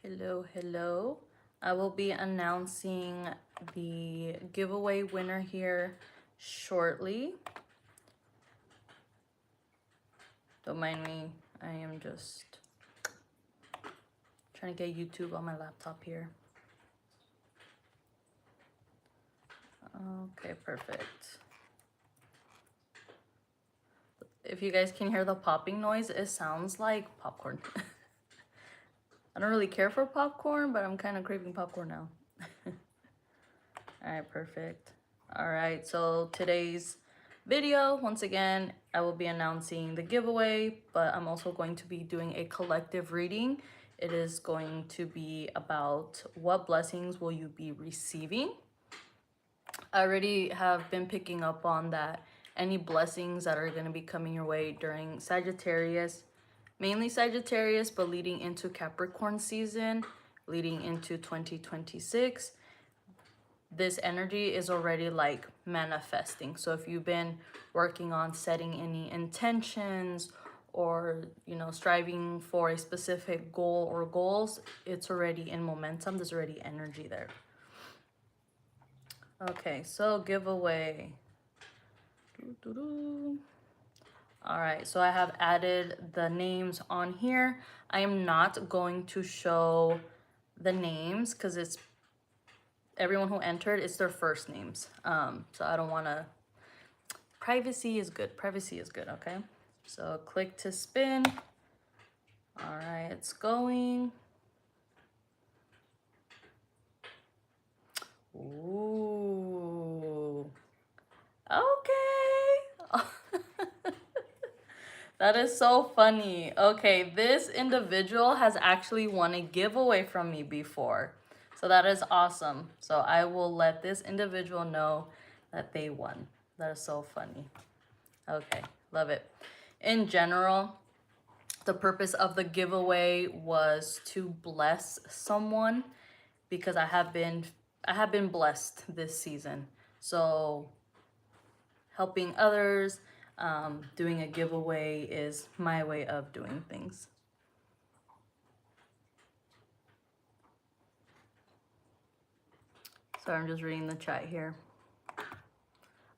Hello, hello. I will be announcing the giveaway winner here shortly. Don't mind me, I am just trying to get YouTube on my laptop here. Okay, perfect. If you guys can hear the popping noise, it sounds like popcorn. I don't really care for popcorn, but I'm kind of craving popcorn now. All right, perfect. All right, so today's video, once again, I will be announcing the giveaway, but I'm also going to be doing a collective reading. It is going to be about what blessings will you be receiving. I already have been picking up on that any blessings that are going to be coming your way during Sagittarius, mainly Sagittarius, but leading into Capricorn season, leading into 2026. This energy is already like manifesting. So if you've been working on setting any intentions or striving for a specific goal or goals, it's already in momentum. There's already energy there. Okay, so giveaway. All right, so I have added the names on here. I am not going to show the names because it's everyone who entered, it's their first names. So I don't want to. Privacy is good. Privacy is good. Okay. So click to spin. All right, it's going. Ooh. Okay. That is so funny. Okay, this individual has actually won a giveaway from me before. So that is awesome. So I will let this individual know that they won. That is so funny. Okay, love it. In general, the purpose of the giveaway was to bless someone because I have been blessed this season. So helping others, doing a giveaway is my way of doing things. Sorry, I'm just reading the chat here.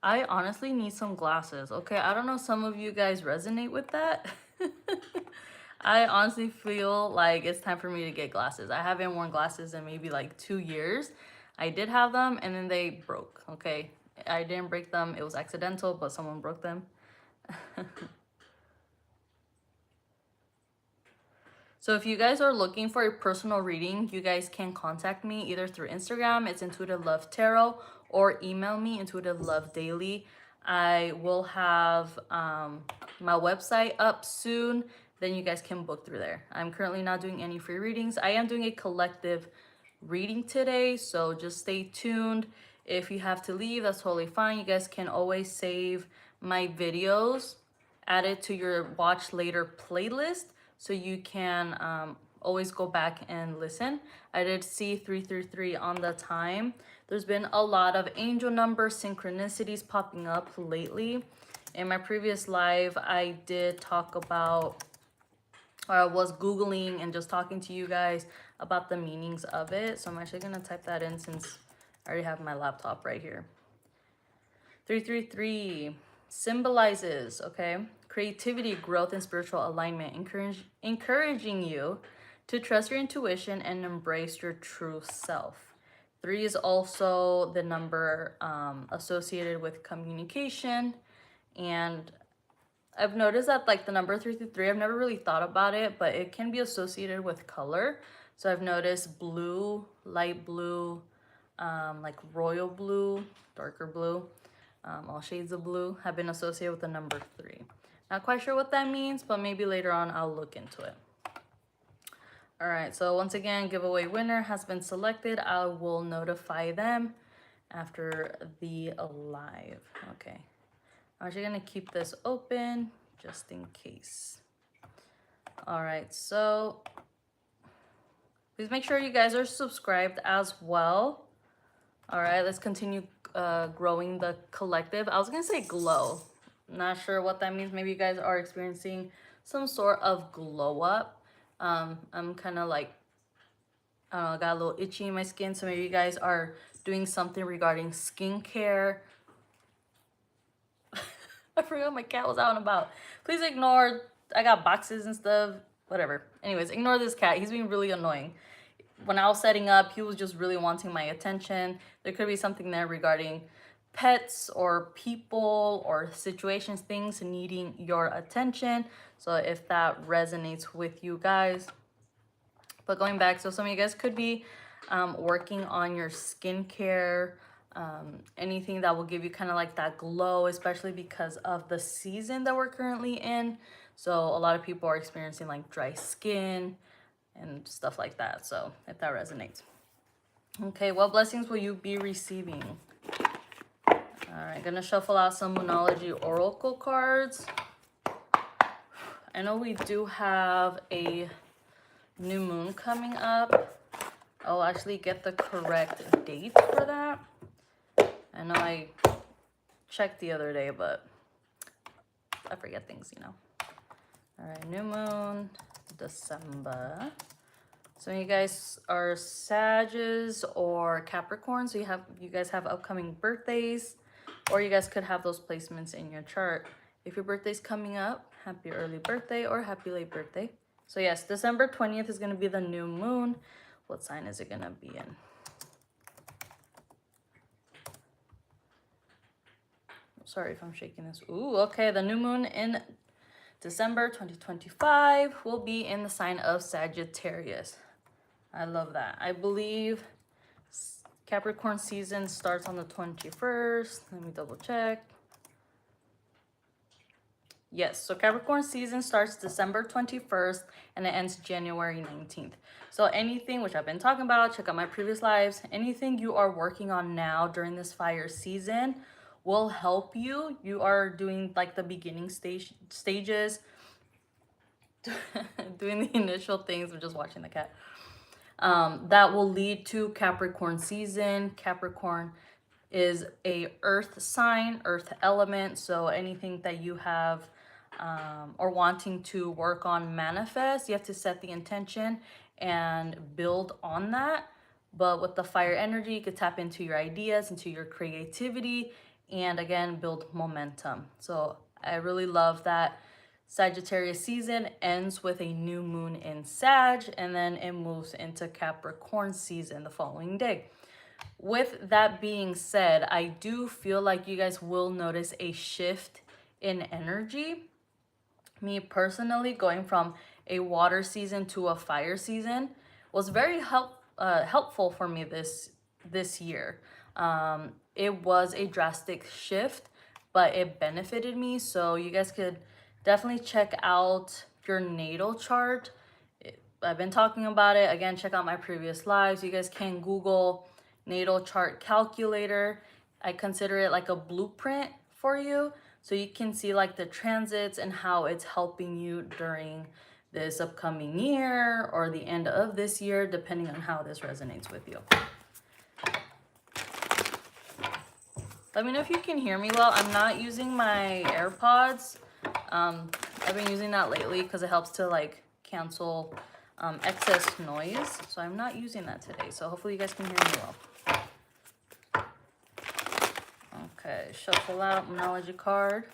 I honestly need some glasses. Okay, I don't know, some of you guys resonate with that. I honestly feel like it's time for me to get glasses. I haven't worn glasses in maybe like 2 years. I did have them and then they broke, okay? I didn't break them, it was accidental, but someone broke them. So if you guys are looking for a personal reading, you guys can contact me either through Instagram, it's Intuitive Love Tarot, or email me, Intuitive Love Daily. I will have my website up soon, then you guys can book through there. I'm currently not doing any free readings. I am doing a collective reading today, so just stay tuned. If you have to leave, that's totally fine. You guys can always save my videos, add it to your watch later playlist, so you can always go back and listen. I did see 333 on the time. There's been a lot of angel number synchronicities popping up lately. In my previous live, I did talk about, or I was Googling and just talking to you guys about the meanings of it. So I'm actually gonna type that in since I already have my laptop right here. 333 symbolizes, okay, creativity, growth, and spiritual alignment, encouraging you to trust your intuition and embrace your true self. 3 is also the number associated with communication. And I've noticed that like the number 333, I've never really thought about it, but it can be associated with color. So I've noticed blue, light blue, like royal blue, darker blue, all shades of blue have been associated with the number 3. Not quite sure what that means, but maybe later on I'll look into it. All right, so once again, giveaway winner has been selected. I will notify them after the live. Okay, I'm actually gonna keep this open just in case. All right, so please make sure you guys are subscribed as well. All right, let's continue growing the collective. I was gonna say glow. Not sure what that means. Maybe you guys are experiencing some sort of glow up. I'm kind of like I don't know, got a little itchy in my skin. Some of you guys are doing something regarding skincare. I forgot my cat was out and about. Please ignore, I got boxes and stuff, whatever. Anyways, ignore this cat. He's being really annoying. When I was setting up, he was just really wanting my attention. There could be something there regarding pets or people or situations, things needing your attention. So if that resonates with you guys. But going back, so some of you guys could be working on your skincare, anything that will give you kind of like that glow, especially because of the season that we're currently in. So a lot of people are experiencing like dry skin and stuff like that. So if that resonates. Okay, what blessings will you be receiving? All right, gonna shuffle out some Moonology Oracle cards. I know we do have a new moon coming up. I'll actually get the correct date for that. I know I checked the other day, but I forget things, you know. All right, new moon, December. So you guys are Sages or Capricorn, so you guys have upcoming birthdays, or you guys could have those placements in your chart. If your birthday's coming up, happy early birthday or happy late birthday. So yes, December 20th is going to be the new moon. What sign is it going to be in? Sorry if I'm shaking this. Ooh, okay, the new moon in December 2025 will be in the sign of Sagittarius. I love that. I believe Capricorn season starts on the 21st. Let me double check. Yes, so Capricorn season starts December 21st and it ends January 19th. So anything, which I've been talking about, check out my previous lives, anything you are working on now during this fire season will help you. You are doing like the beginning stages, doing the initial things. I'm just watching the cat. That will lead to Capricorn season. Capricorn is a earth sign, earth element. So anything that you have or wanting to work on manifest, you have to set the intention and build on that. But with the fire energy, you could tap into your ideas, into your creativity, and again, build momentum. So I really love that Sagittarius season ends with a new moon in Sag, and then it moves into Capricorn season the following day. With that being said, I do feel like you guys will notice a shift in energy. Me personally, going from a water season to a fire season was very helpful for me this year. It was a drastic shift, but it benefited me. So you guys could definitely check out your natal chart. I've been talking about it. Again, check out my previous lives. You guys can Google natal chart calculator. I consider it like a blueprint for you. So you can see like the transits and how it's helping you during this upcoming year or the end of this year, depending on how this resonates with you. Let me know if you can hear me well. I'm not using my AirPods. I've been using that lately because it helps to like cancel excess noise. So I'm not using that today. So hopefully you guys can hear me well. Okay, shuffle out Moonology card.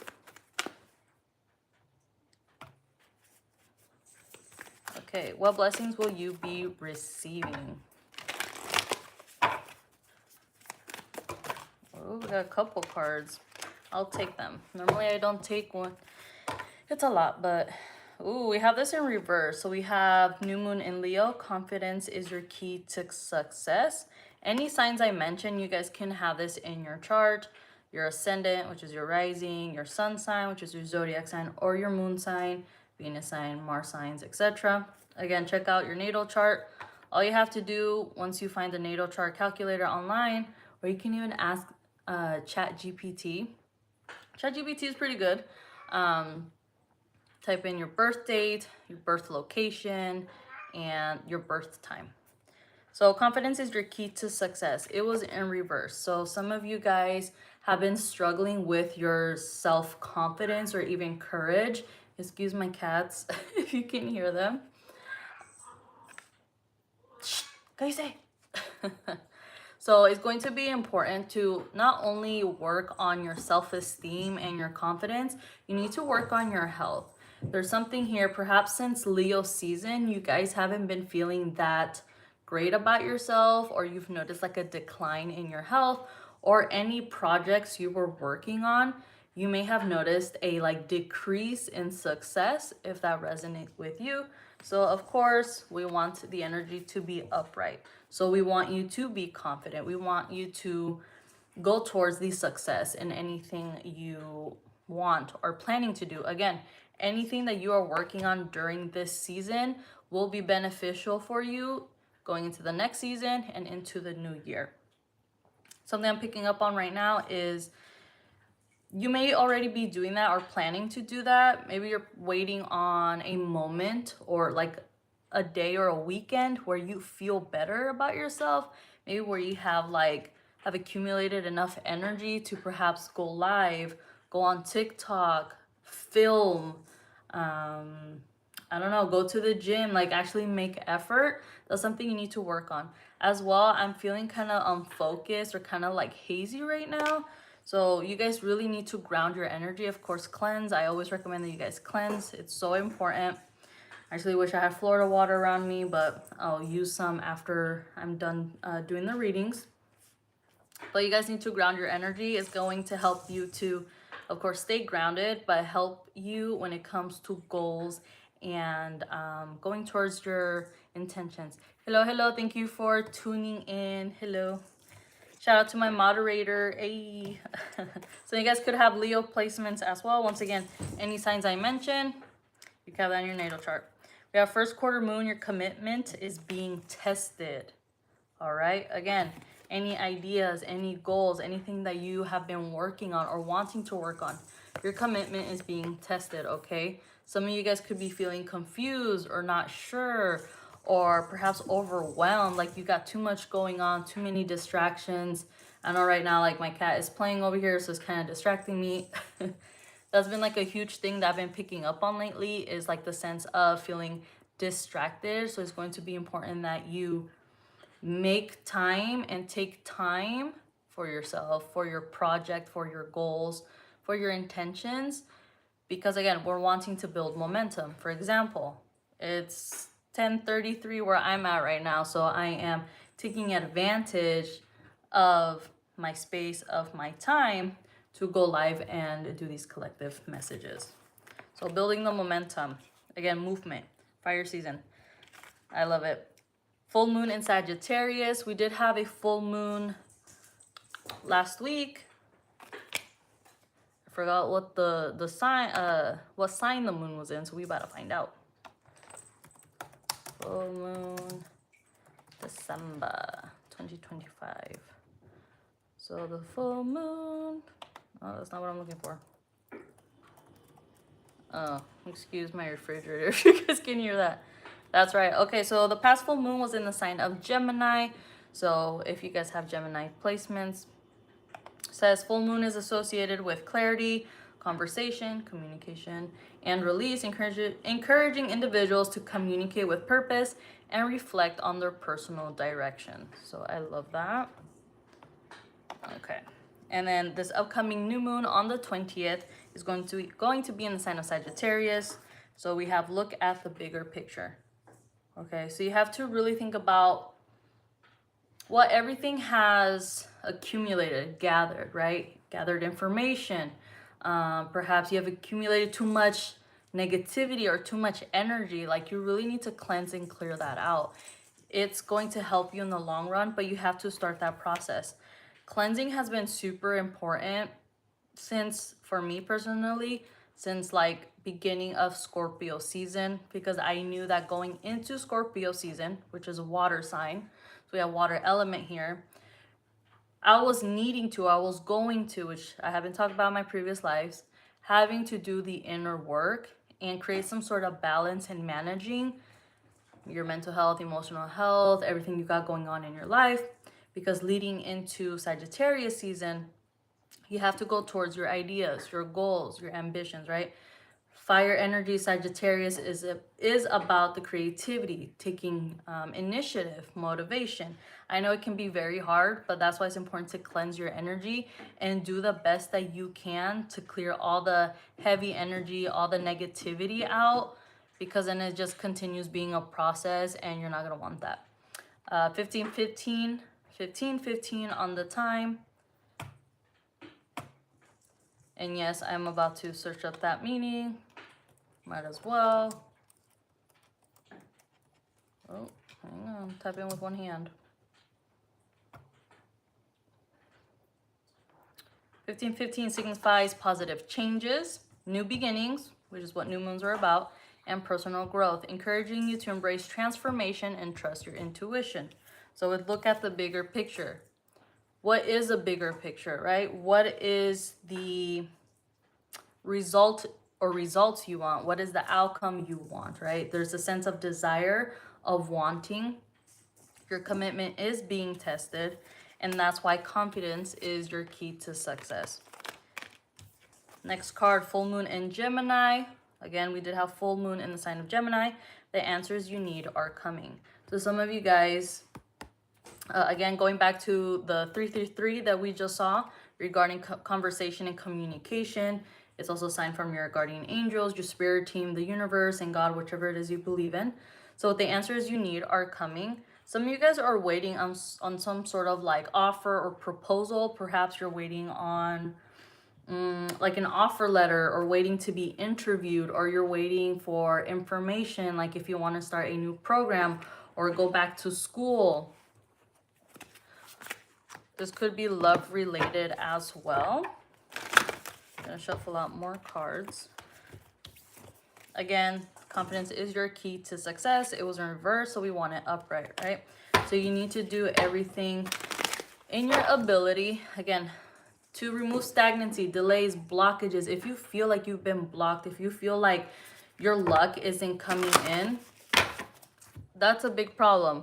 Okay, what blessings will you be receiving? Oh, we got a couple cards. I'll take them. Normally I don't take one. It's a lot, but ooh, we have this in reverse. So we have new moon in Leo. Confidence is your key to success. Any signs I mentioned, you guys can have this in your chart. Your ascendant, which is your rising, your sun sign, which is your zodiac sign, or your moon sign, Venus sign, Mars signs, etc. Again, check out your natal chart. All you have to do once you find the natal chart calculator online, or you can even ask ChatGPT. ChatGPT is pretty good. Type in your birth date, your birth location, and your birth time. So confidence is your key to success. It was in reverse. So some of you guys have been struggling with your self-confidence or even courage. Excuse my cats if you can hear them. Cállese. So it's going to be important to not only work on your self-esteem and your confidence, you need to work on your health. There's something here, perhaps since Leo season, you guys haven't been feeling that great about yourself, or you've noticed like a decline in your health, or any projects you were working on, you may have noticed a like decrease in success if that resonates with you. So of course, we want the energy to be upright. So we want you to be confident. We want you to go towards the success in anything you want or planning to do. Again, anything that you are working on during this season will be beneficial for you going into the next season and into the new year. Something I'm picking up on right now is you may already be doing that or planning to do that. Maybe you're waiting on a moment or like a day or a weekend where you feel better about yourself. Maybe where you have accumulated enough energy to perhaps go live, go on TikTok, film, I don't know, go to the gym, like actually make effort. That's something you need to work on. As well, I'm feeling kind of unfocused or kind of like hazy right now. So you guys really need to ground your energy. Of course, cleanse. I always recommend that you guys cleanse. It's so important. I actually wish I had Florida water around me, but I'll use some after I'm done doing the readings. But you guys need to ground your energy. It's going to help you to, of course, stay grounded, but help you when it comes to goals and going towards your intentions. Hello, hello. Thank you for tuning in. Hello. Shout out to my moderator. Hey. So you guys could have Leo placements as well. Once again, any signs I mentioned, you can have that in your natal chart. We have first quarter moon. Your commitment is being tested. All right. Again, any ideas, any goals, anything that you have been working on or wanting to work on, your commitment is being tested. Okay. Some of you guys could be feeling confused or not sure, or perhaps overwhelmed, like you got too much going on, too many distractions. I know right now, like my cat is playing over here, so it's kind of distracting me. That's been like a huge thing that I've been picking up on lately, is like the sense of feeling distracted. So it's going to be important that you make time and take time for yourself, for your project, for your goals, for your intentions, because again, we're wanting to build momentum. For example, it's 10:33 where I'm at right now, so I am taking advantage of my space, of my time, to go live and do these collective messages. So building the momentum, again, movement, fire season. I love it. Full moon in Sagittarius. We did have a full moon last week. I forgot what the sign what sign the moon was in, so we about to find out. Full moon, December 2025. So the full moon, oh, that's not what I'm looking for. Oh, excuse my refrigerator if you guys can hear that. That's right. Okay, so the past full moon was in the sign of Gemini. So if you guys have Gemini placements, says full moon is associated with clarity, conversation, communication, and release, encouraging individuals to communicate with purpose and reflect on their personal direction. So I love that. Okay. And then this upcoming new moon on the 20th is going to be in the sign of Sagittarius. So we have look at the bigger picture. Okay, so you have to really think about what everything has accumulated, gathered, right? Gathered information. Perhaps you have accumulated too much negativity or too much energy. Like you really need to cleanse and clear that out. It's going to help you in the long run, but you have to start that process. Cleansing has been super important since, for me personally, since like beginning of Scorpio season, because I knew that going into Scorpio season, which is a water sign, so we have water element here, I was going to, which I haven't talked about in my previous lives, having to do the inner work and create some sort of balance in managing your mental health, emotional health, everything you got going on in your life. Because leading into Sagittarius season, you have to go towards your ideas, your goals, your ambitions, right? Fire energy, Sagittarius, is about the creativity, taking initiative, motivation. I know it can be very hard, but that's why it's important to cleanse your energy and do the best that you can to clear all the heavy energy, all the negativity out, because then it just continues being a process and you're not going to want that. 15 15 on the time. And yes, I'm about to search up that meaning. Might as well. Oh, hang on. Type in with one hand. 1515 signifies positive changes, new beginnings, which is what new moons are about, and personal growth, encouraging you to embrace transformation and trust your intuition. So we'd look at the bigger picture. What is a bigger picture, right? What is the result or results you want? What is the outcome you want, right? There's a sense of desire, of wanting. Your commitment is being tested, and that's why confidence is your key to success. Next card, full moon in Gemini. Again, we did have full moon in the sign of Gemini. The answers you need are coming. So some of you guys, again, going back to the 333 that we just saw regarding conversation and communication, it's also a sign from your guardian angels, your spirit team, the universe, and God, whichever it is you believe in. So the answers you need are coming. Some of you guys are waiting on some sort of like offer or proposal. Perhaps you're waiting on like an offer letter, or waiting to be interviewed, or you're waiting for information, like if you want to start a new program or go back to school. This could be love related as well. I'm gonna shuffle out more cards. Again, confidence is your key to success. It was in reverse, so we want it upright, right? So you need to do everything in your ability, again, to remove stagnancy, delays, blockages. If you feel like you've been blocked, if you feel like your luck isn't coming in, that's a big problem.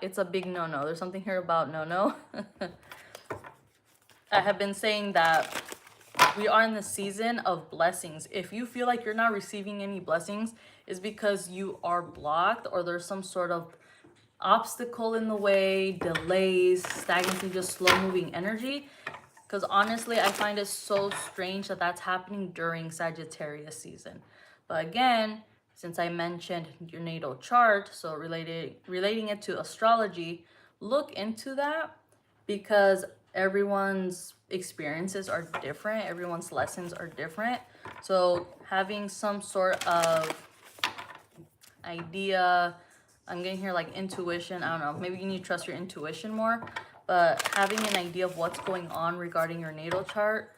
It's a big no-no. There's something here about no-no. I have been saying that we are in the season of blessings. If you feel like you're not receiving any blessings, it's because you are blocked, or there's some sort of obstacle in the way, delays, stagnancy, just slow moving energy. Because honestly, I find it so strange that that's happening during Sagittarius season. But again, since I mentioned your natal chart, so relating it to astrology, look into that, because everyone's experiences are different. Everyone's lessons are different. So having some sort of idea, I'm getting here like intuition, I don't know, maybe you need to trust your intuition more, but having an idea of what's going on regarding your natal chart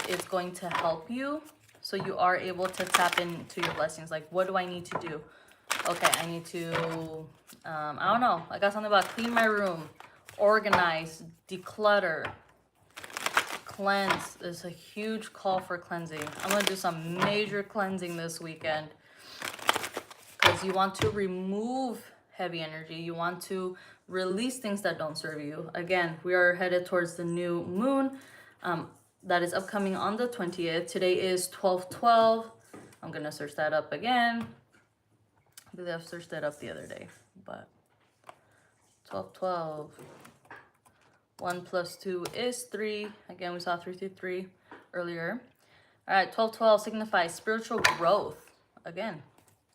is going to help you, so you are able to tap into your blessings. Like, what do I need to do? Okay, I need to I don't know, I got something about clean my room, organize, declutter, cleanse. There's a huge call for cleansing. I'm gonna do some major cleansing this weekend, because you want to remove heavy energy. You want to release things that don't serve you. Again, we are headed towards the new moon that is upcoming on the 20th. Today is 12/12. I'm gonna search that up again. I believe I've searched that up the other day, but 12/12. 1 + 2 is 3. Again, we saw 3 earlier. All right, 12/12 signifies spiritual growth. Again,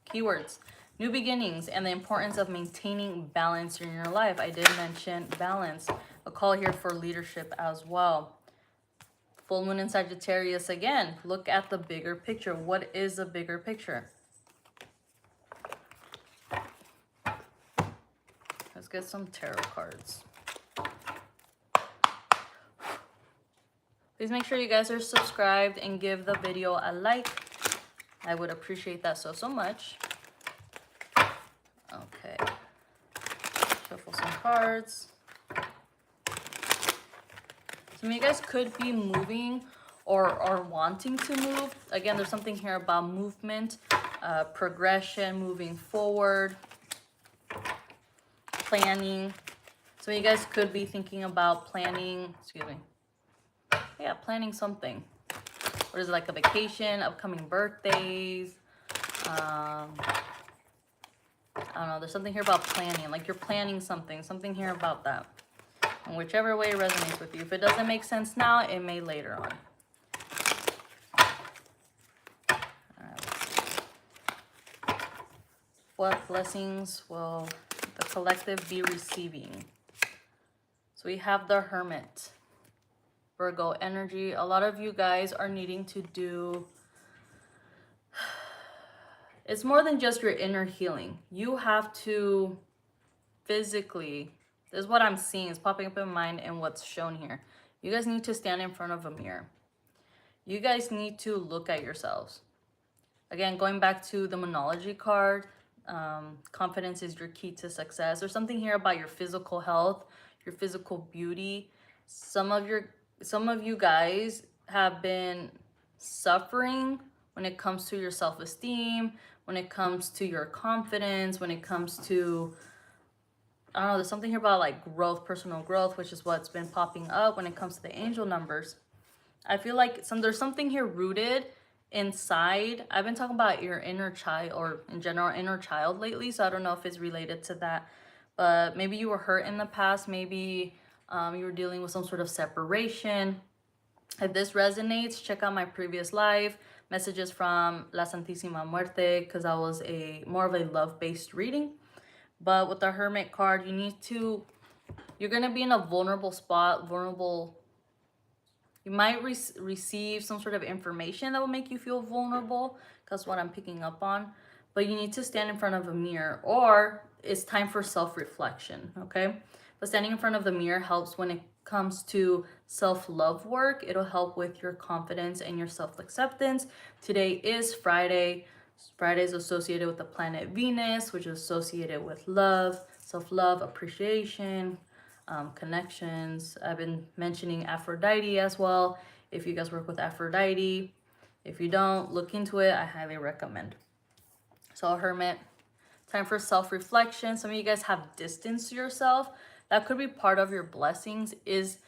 keywords, new beginnings, and the importance of maintaining balance in your life. I did mention balance. A call here for leadership as well. Full moon in Sagittarius again. Look at the bigger picture. What is the bigger picture? Let's get some tarot cards. Please make sure you guys are subscribed and give the video a like. I would appreciate that so much. Okay. Shuffle some cards. Some of you guys could be moving or wanting to move. Again, there's something here about movement, progression, moving forward, planning. Some of you guys could be thinking about planning, planning something. What is it, like a vacation, upcoming birthdays? I don't know. There's something here about planning. Like you're planning something. Something here about that. And whichever way it resonates with you. If it doesn't make sense now, it may later on. What blessings will the collective be receiving? So we have the Hermit. Virgo energy. A lot of you guys are needing to do... It's more than just your inner healing. You have to physically... This is what I'm seeing. It's popping up in my mind and what's shown here. You guys need to stand in front of a mirror. You guys need to look at yourselves. Again, going back to the Moonology card, confidence is your key to success. There's something here about your physical health, your physical beauty. Some of you guys have been suffering when it comes to your self-esteem, when it comes to your confidence, when it comes to, I don't know, there's something here about like growth, personal growth, which is what's been popping up when it comes to the angel numbers. I feel like there's something here rooted inside. I've been talking about your inner child, or in general inner child lately, so I don't know if it's related to that, but maybe you were hurt in the past. Maybe you were dealing with some sort of separation. If this resonates, check out my previous live messages from La Santísima Muerte, because that was more of a love-based reading. But with the Hermit card, you're gonna be in a vulnerable spot. You might receive some sort of information that will make you feel vulnerable. That's what I'm picking up on. But you need to stand in front of a mirror, or it's time for self-reflection, okay? But standing in front of the mirror helps when it comes to self-love work. It'll help with your confidence and your self-acceptance. Today is Friday. Friday is associated with the planet Venus, which is associated with love, self-love, appreciation, connections. I've been mentioning Aphrodite as well. If you guys work with Aphrodite, if you don't, look into it. I highly recommend. So Hermit, time for self-reflection. Some of you guys have distanced yourself. That could be part of your blessings, is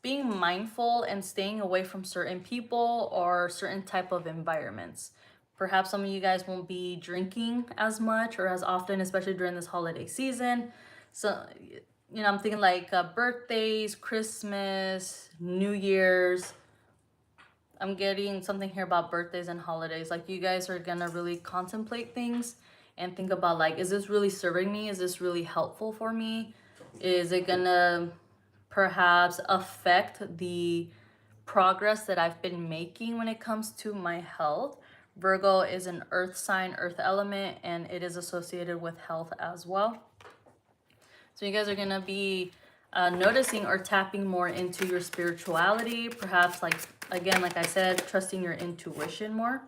being mindful and staying away from certain people or certain type of environments. Perhaps some of you guys won't be drinking as much or as often, especially during this holiday season. So, you know, I'm thinking like birthdays, Christmas, New Year's. I'm getting something here about birthdays and holidays. Like you guys are gonna really contemplate things and think about like, is this really serving me? Is this really helpful for me? Is it gonna perhaps affect the progress that I've been making when it comes to my health? Virgo is an earth sign, earth element, and it is associated with health as well. So you guys are gonna be noticing or tapping more into your spirituality. Perhaps like, again, like I said, trusting your intuition more.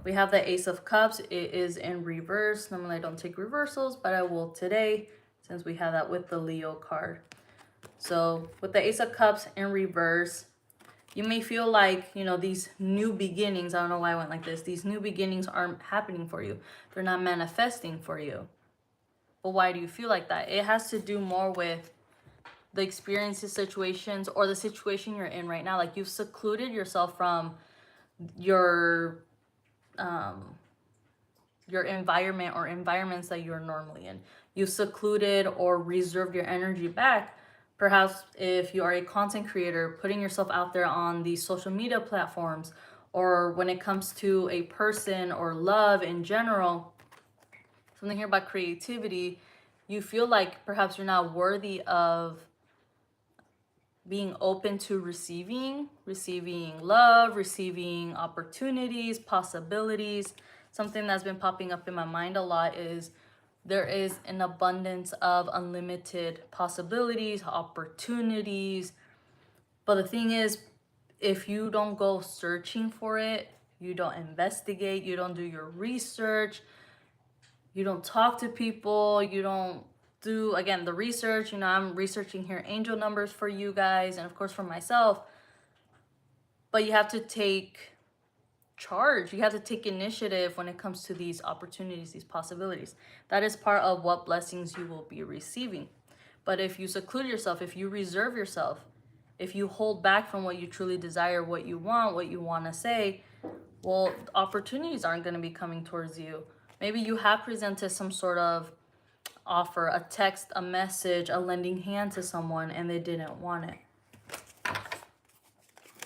We have the Ace of Cups. It is in reverse. Normally I don't take reversals, but I will today since we have that with the Leo card. So with the Ace of Cups in reverse, you may feel like, you know, these new beginnings, I don't know why I went like this, these new beginnings aren't happening for you. They're not manifesting for you. But why do you feel like that? It has to do more with the experiences, situations, or the situation you're in right now. Like you've secluded yourself from your environment or environments that you're normally in. You secluded or reserved your energy back. Perhaps if you are a content creator, putting yourself out there on these social media platforms, or when it comes to a person or love in general, something here about creativity, you feel like perhaps you're not worthy of being open to receiving love, receiving opportunities, possibilities. Something that's been popping up in my mind a lot is there is an abundance of unlimited possibilities, opportunities. But the thing is, if you don't go searching for it, you don't investigate, you don't do your research, you don't talk to people, you don't do, again, the research. You know, I'm researching here angel numbers for you guys and of course for myself. But you have to take charge. You have to take initiative when it comes to these opportunities, these possibilities. That is part of what blessings you will be receiving. But if you seclude yourself, if you reserve yourself, If you hold back from what you truly desire, what you want to say, well, opportunities aren't going to be coming towards you. Maybe you have presented some sort of offer, a text, a message, a lending hand to someone, and they didn't want it.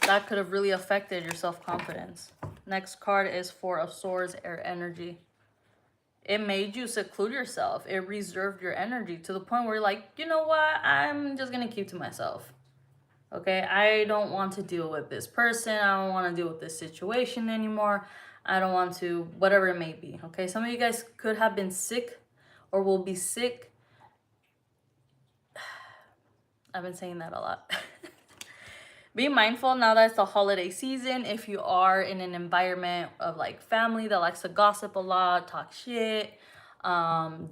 That could have really affected your self-confidence. Next card is Four of Swords, air energy. It made you seclude yourself. It reserved your energy to the point where you're like, you know what? I'm just going to keep to myself. Okay, I don't want to deal with this person. I don't want to deal with this situation anymore. I don't want to, whatever it may be. Okay, some of you guys could have been sick or will be sick. I've been saying that a lot. Be mindful now that it's the holiday season. If you are in an environment of like family that likes to gossip a lot, talk shit,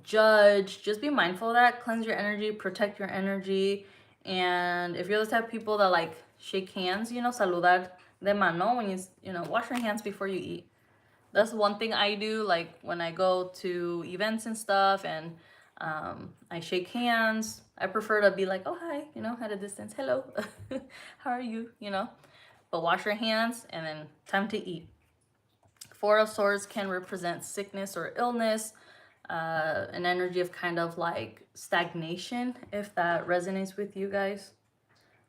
judge, just be mindful of that. Cleanse your energy, protect your energy. And if you're the type of people that like shake hands, you know, saludar de mano when you know, wash your hands before you eat. That's one thing I do, like when I go to events and stuff and I shake hands. I prefer to be like, oh, hi, you know, at a distance. Hello, how are you, you know? But wash your hands and then time to eat. Four of Swords can represent sickness or illness, an energy of kind of like stagnation, if that resonates with you guys.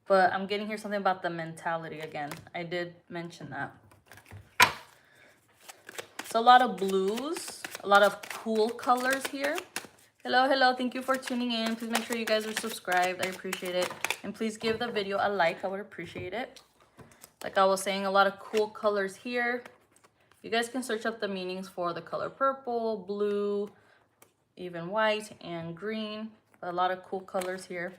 But I'm getting here something about the mentality again. I did mention that. So a lot of blues, a lot of cool colors here. Hello, thank you for tuning in. Please make sure you guys are subscribed. I appreciate it. And please give the video a like. I would appreciate it. Like I was saying, a lot of cool colors here. You guys can search up the meanings for the color purple, blue, even white, and green. A lot of cool colors here.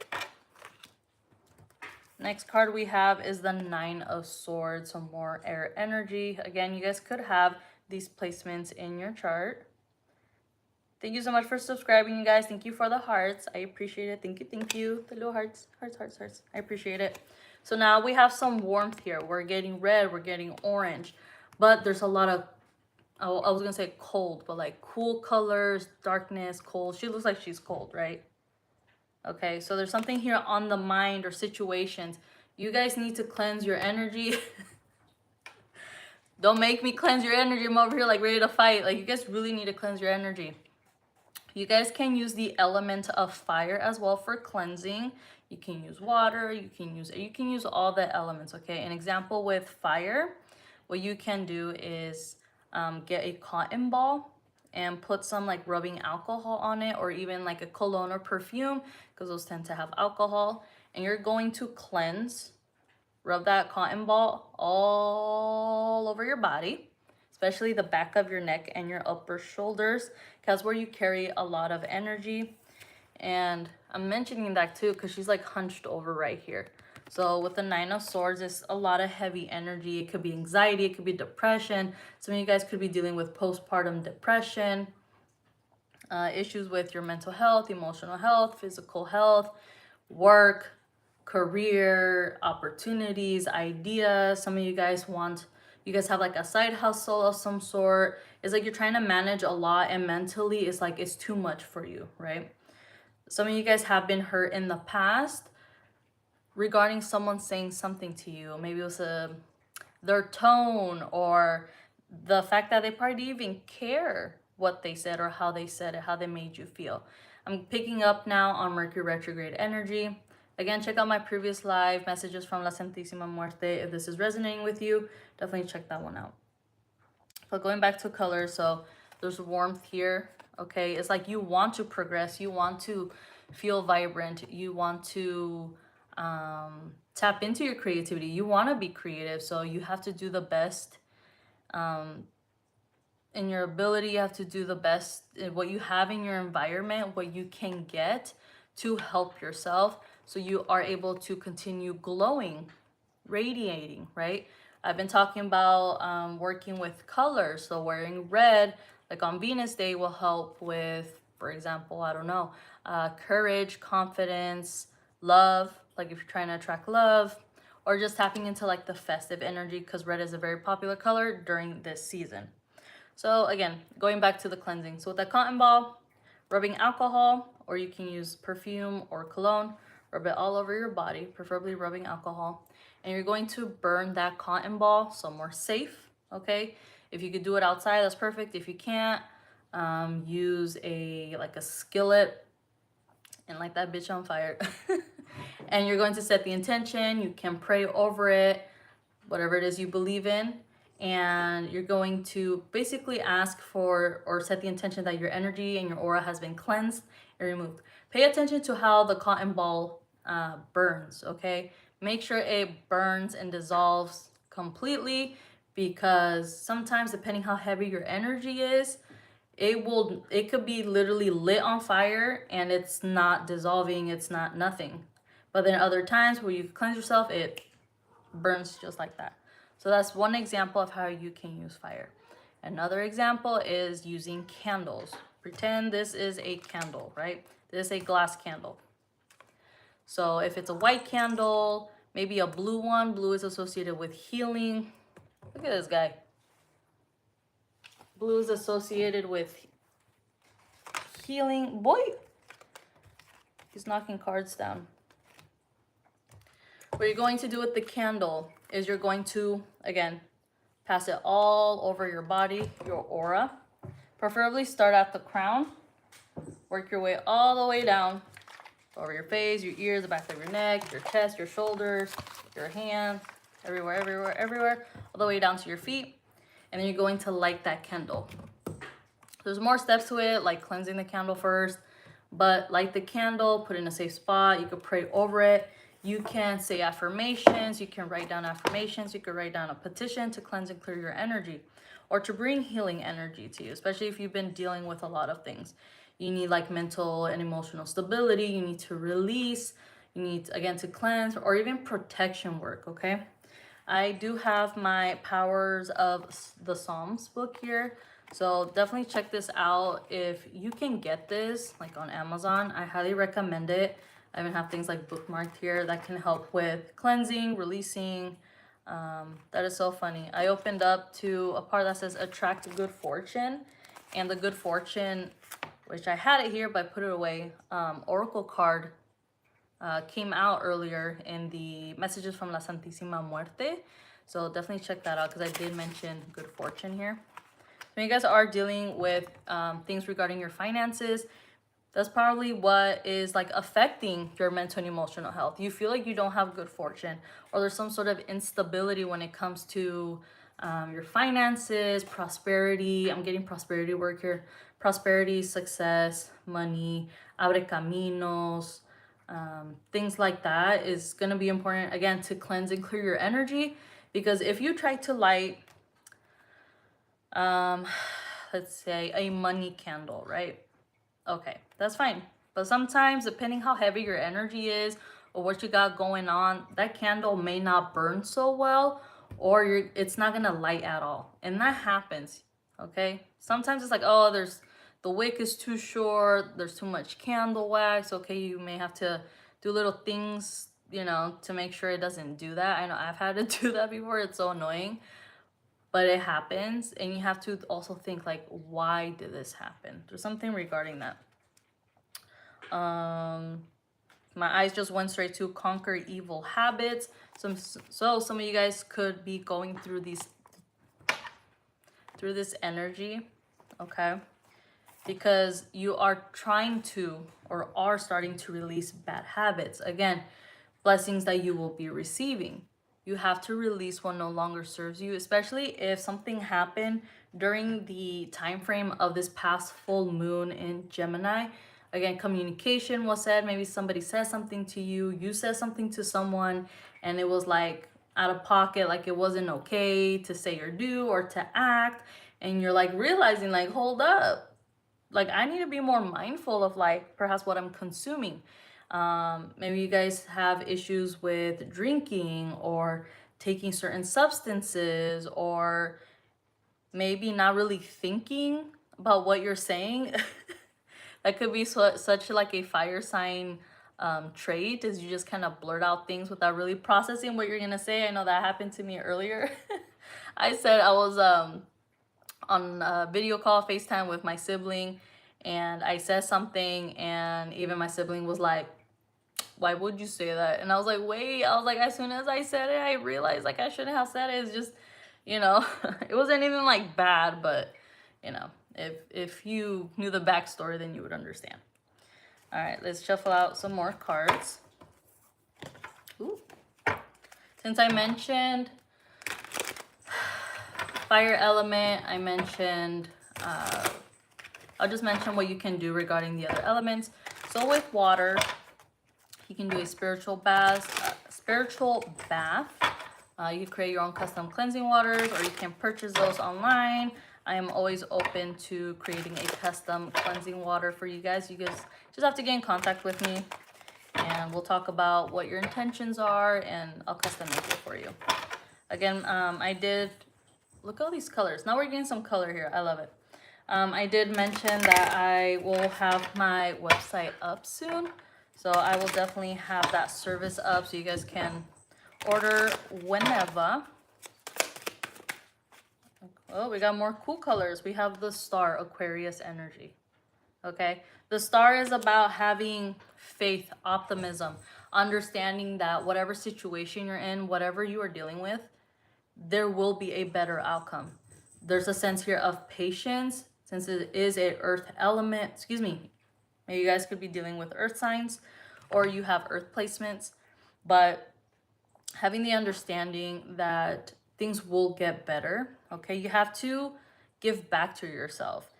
Next card we have is the Nine of Swords, some more air energy. Again, you guys could have these placements in your chart. Thank you so much for subscribing, you guys. Thank you for the hearts. I appreciate it. Thank you. The little hearts. I appreciate it. So now we have some warmth here. We're getting red. We're getting orange. But there's a lot of, I was going to say cold, but like cool colors, darkness, cold. She looks like she's cold, right? Okay, so there's something here on the mind or situations. You guys need to cleanse your energy. Don't make me cleanse your energy. I'm over here like ready to fight. Like you guys really need to cleanse your energy. You guys can use the element of fire as well for cleansing. You can use water, you can use all the elements, okay? An example with fire, what you can do is get a cotton ball and put some like rubbing alcohol on it, or even like a cologne or perfume, because those tend to have alcohol. And you're going to cleanse, rub that cotton ball all over your body, especially the back of your neck and your upper shoulders, because where you carry a lot of energy. And I'm mentioning that too because she's like hunched over right here. So with the Nine of Swords, it's a lot of heavy energy. It could be anxiety, it could be depression. Some of you guys could be dealing with postpartum depression, issues with your mental health, emotional health, physical health, work, career, opportunities, ideas. Some of you guys have like a side hustle of some sort. It's like you're trying to manage a lot, and mentally it's like it's too much for you, right? Some of you guys have been hurt in the past regarding someone saying something to you. Maybe it was their tone, or the fact that they probably didn't even care what they said or how they said it, how they made you feel. I'm picking up now on Mercury retrograde energy. Again, check out my previous live, Messages from La Santísima Muerte. If this is resonating with you, definitely check that one out. But going back to color, so there's warmth here, okay? It's like you want to progress. You want to feel vibrant. You want to tap into your creativity. You want to be creative, so you have to do the best in your ability. You have to do the best in what you have in your environment, what you can get to help yourself, so you are able to continue glowing, radiating, right? I've been talking about working with colors. So wearing red, like on Venus Day, will help with, for example, I don't know, courage, confidence, love, like if you're trying to attract love, or just tapping into like the festive energy, because red is a very popular color during this season. So again, going back to the cleansing. So with that cotton ball, rubbing alcohol, or you can use perfume or cologne, Rub it all over your body, preferably rubbing alcohol. And you're going to burn that cotton ball somewhere safe, okay? If you could do it outside, that's perfect. If you can't, use a skillet and light that bitch on fire. And you're going to set the intention. You can pray over it, whatever it is you believe in. And you're going to basically ask for or set the intention that your energy and your aura has been cleansed and removed. Pay attention to how the cotton ball burns, okay? Make sure it burns and dissolves completely, because sometimes, depending how heavy your energy is, it could be literally lit on fire and it's not dissolving, it's not nothing. But then other times where you cleanse yourself, it burns just like that. So that's one example of how you can use fire. Another example is using candles. Pretend this is a candle, right? This is a glass candle. So if it's a white candle, maybe a blue one. Blue is associated with healing. Look at this guy. Blue is associated with healing. Boy, he's knocking cards down. What you're going to do with the candle is you're going to, again, pass it all over your body, your aura. Preferably start at the crown. Work your way all the way down over your face, your ears, the back of your neck, your chest, your shoulders, your hands, everywhere, all the way down to your feet. And then you're going to light that candle. There's more steps to it, like cleansing the candle first, but light the candle, put it in a safe spot. You could pray over it. You can say affirmations. You can write down affirmations. You could write down a petition to cleanse and clear your energy, or to bring healing energy to you, especially if you've been dealing with a lot of things. You need like mental and emotional stability. You need to release. You need, again, to cleanse, or even protection work, okay? I do have my Powers of the Psalms book here. So definitely check this out. If you can get this like on Amazon, I highly recommend it. I even have things like bookmarked here that can help with cleansing, releasing. That is so funny. I opened up to a part that says attract good fortune. And the good fortune, which I had it here, but I put it away, Oracle card came out earlier in the messages from La Santísima Muerte. So definitely check that out, because I did mention good fortune here. When you guys are dealing with things regarding your finances, that's probably what is like affecting your mental and emotional health. You feel like you don't have good fortune, or there's some sort of instability when it comes to your finances, prosperity. I'm getting prosperity work here. Prosperity, success, money, abre caminos, things like that is going to be important, again, to cleanse and clear your energy. Because if you try to light, let's say a money candle, right? Okay, that's fine. But sometimes, depending how heavy your energy is or what you got going on, that candle may not burn so well, or it's not gonna light at all. And that happens, okay? Sometimes it's like, oh, the wick is too short, there's too much candle wax. Okay, you may have to do little things, to make sure it doesn't do that. I know I've had to do that before. It's so annoying. But it happens, and you have to also think like, why did this happen? There's something regarding that. My eyes just went straight to conquer evil habits. So some of you guys could be going through this energy, okay? Because you are trying to, or are starting to, release bad habits. Again, blessings that you will be receiving. You have to release what no longer serves you, especially if something happened during the time frame of this past full moon in Gemini. Again, communication was said. Maybe somebody said something to you, you said something to someone, and it was like out of pocket, like it wasn't okay to say or do or to act. And you're like realizing, like, hold up, like I need to be more mindful of like perhaps what I'm consuming. Maybe you guys have issues with drinking or taking certain substances, or maybe not really thinking about what you're saying. That could be such like a fire sign trait, is you just kind of blurt out things without really processing what you're gonna say. I know that happened to me earlier. I said I was on a video call, FaceTime, with my sibling, and I said something, and even my sibling was like, why would you say that? And I was like, wait, I was like, as soon as I said it, I realized like I shouldn't have said it. It's just, you know, it wasn't even like bad, but you know, if you knew the backstory, then you would understand. All right, let's shuffle out some more cards. Ooh. Since I mentioned fire element, I mentioned, I'll just mention what you can do regarding the other elements. So with water, you can do a spiritual bath. You can create your own custom cleansing waters, or you can purchase those online. I am always open to creating a custom cleansing water for you guys. You guys just have to get in contact with me, and we'll talk about what your intentions are, and I'll custom make it for you. Again, I did, look at all these colors. Now we're getting some color here. I love it. I did mention that I will have my website up soon. So I will definitely have that service up so you guys can order whenever. Oh, we got more cool colors. We have the star, Aquarius energy. Okay, the star is about having faith, optimism, understanding that whatever situation you're in, whatever you are dealing with, there will be a better outcome. There's a sense here of patience, since it is a earth element. Excuse me, maybe you guys could be dealing with earth signs, or you have earth placements, but having the understanding that things will get better. Okay, you have to give back to yourself.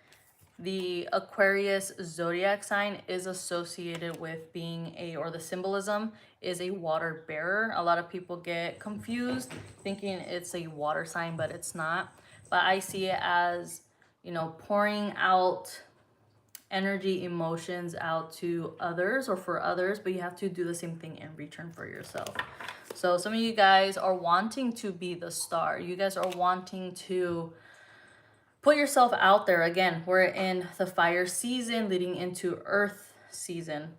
The Aquarius zodiac sign is associated with being or the symbolism is a water bearer. A lot of people get confused thinking it's a water sign, but it's not. But I see it as, you know, pouring out energy, emotions out to others or for others, but you have to do the same thing in return for yourself. So some of you guys are wanting to be the star. You guys are wanting to put yourself out there. Again, we're in the fire season leading into earth season.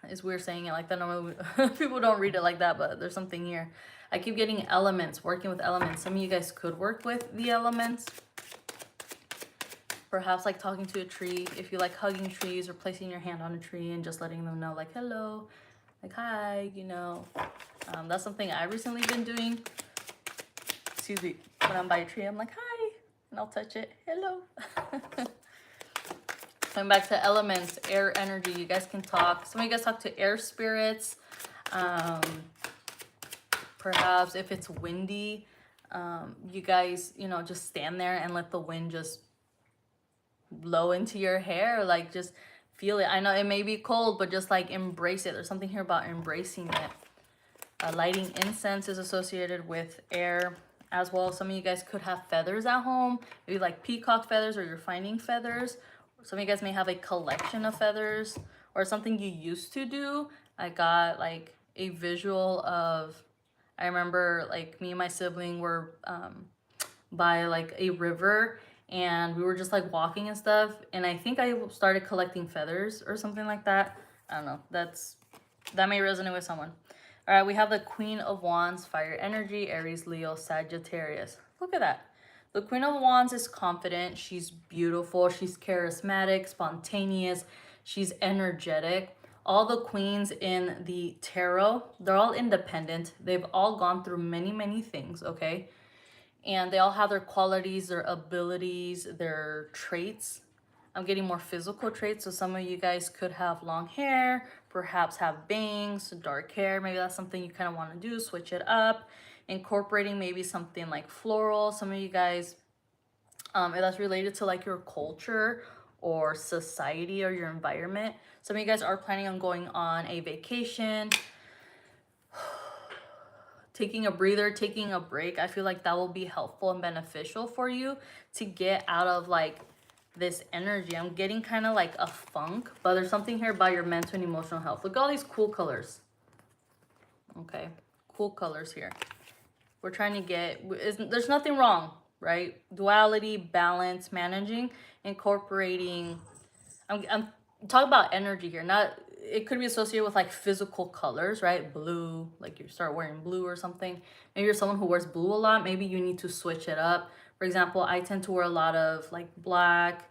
It's weird saying it like that. Normally people don't read it like that, but there's something here. I keep getting elements, working with elements. Some of you guys could work with the elements. Perhaps like talking to a tree, if you like hugging trees, or placing your hand on a tree and just letting them know like, hello, like, hi, you know. That's something I recently been doing. Excuse me, when I'm by a tree, I'm like, hi, and I'll touch it, hello. Coming back to elements, air energy, you guys can talk. Some of you guys talk to air spirits. Perhaps if it's windy, you guys, you know, just stand there and let the wind just blow into your hair. Like, just feel it. I know it may be cold, but just like embrace it. There's something here about embracing it. Lighting incense is associated with air as well. Some of you guys could have feathers at home, maybe like peacock feathers, or you're finding feathers. Some of you guys may have a collection of feathers, or something you used to do. I got like a visual of, I remember like me and my sibling were by like a river, and we were just like walking and stuff, and I think I started collecting feathers or something like that. I don't know, that may resonate with someone. All right, we have the Queen of Wands, fire energy, Aries, Leo, Sagittarius. Look at that. The Queen of Wands is confident, she's beautiful, she's charismatic, spontaneous, she's energetic. All the queens in the tarot, they're all independent. They've all gone through many, many things, okay? And they all have their qualities, their abilities, their traits. I'm getting more physical traits, so some of you guys could have long hair, perhaps have bangs, dark hair. Maybe that's something you kind of want to do, switch it up, incorporating maybe something like floral. Some of you guys, if that's related to like your culture or society or your environment. Some of you guys are planning on going on a vacation, taking a breather, taking a break. I feel like that will be helpful and beneficial for you to get out of like this energy. I'm getting kind of like a funk, but there's something here about your mental and emotional health. Look at all these cool colors. Okay, cool colors here. We're trying to get, there's nothing wrong, right? Duality, balance, managing, incorporating. I'm talking about energy here, not, it could be associated with like physical colors, right? Blue, like you start wearing blue or something. Maybe you're someone who wears blue a lot. Maybe you need to switch it up. For example, I tend to wear a lot of like black,